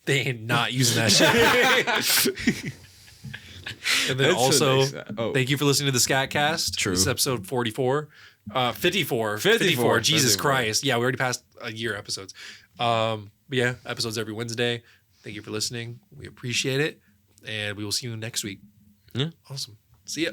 C: They ain't not using that shit. And then
A: That's
C: also,
A: so nice. Oh.
C: thank you for listening to the Scat Cast.
A: True.
C: This is episode 44. 54.
A: 54.
C: Jesus
A: 54.
C: Christ. Yeah, we already passed a year episodes. But yeah, episodes every Wednesday. Thank you for listening. We appreciate it. And we will see you next week.
A: Yeah.
C: Awesome. See ya.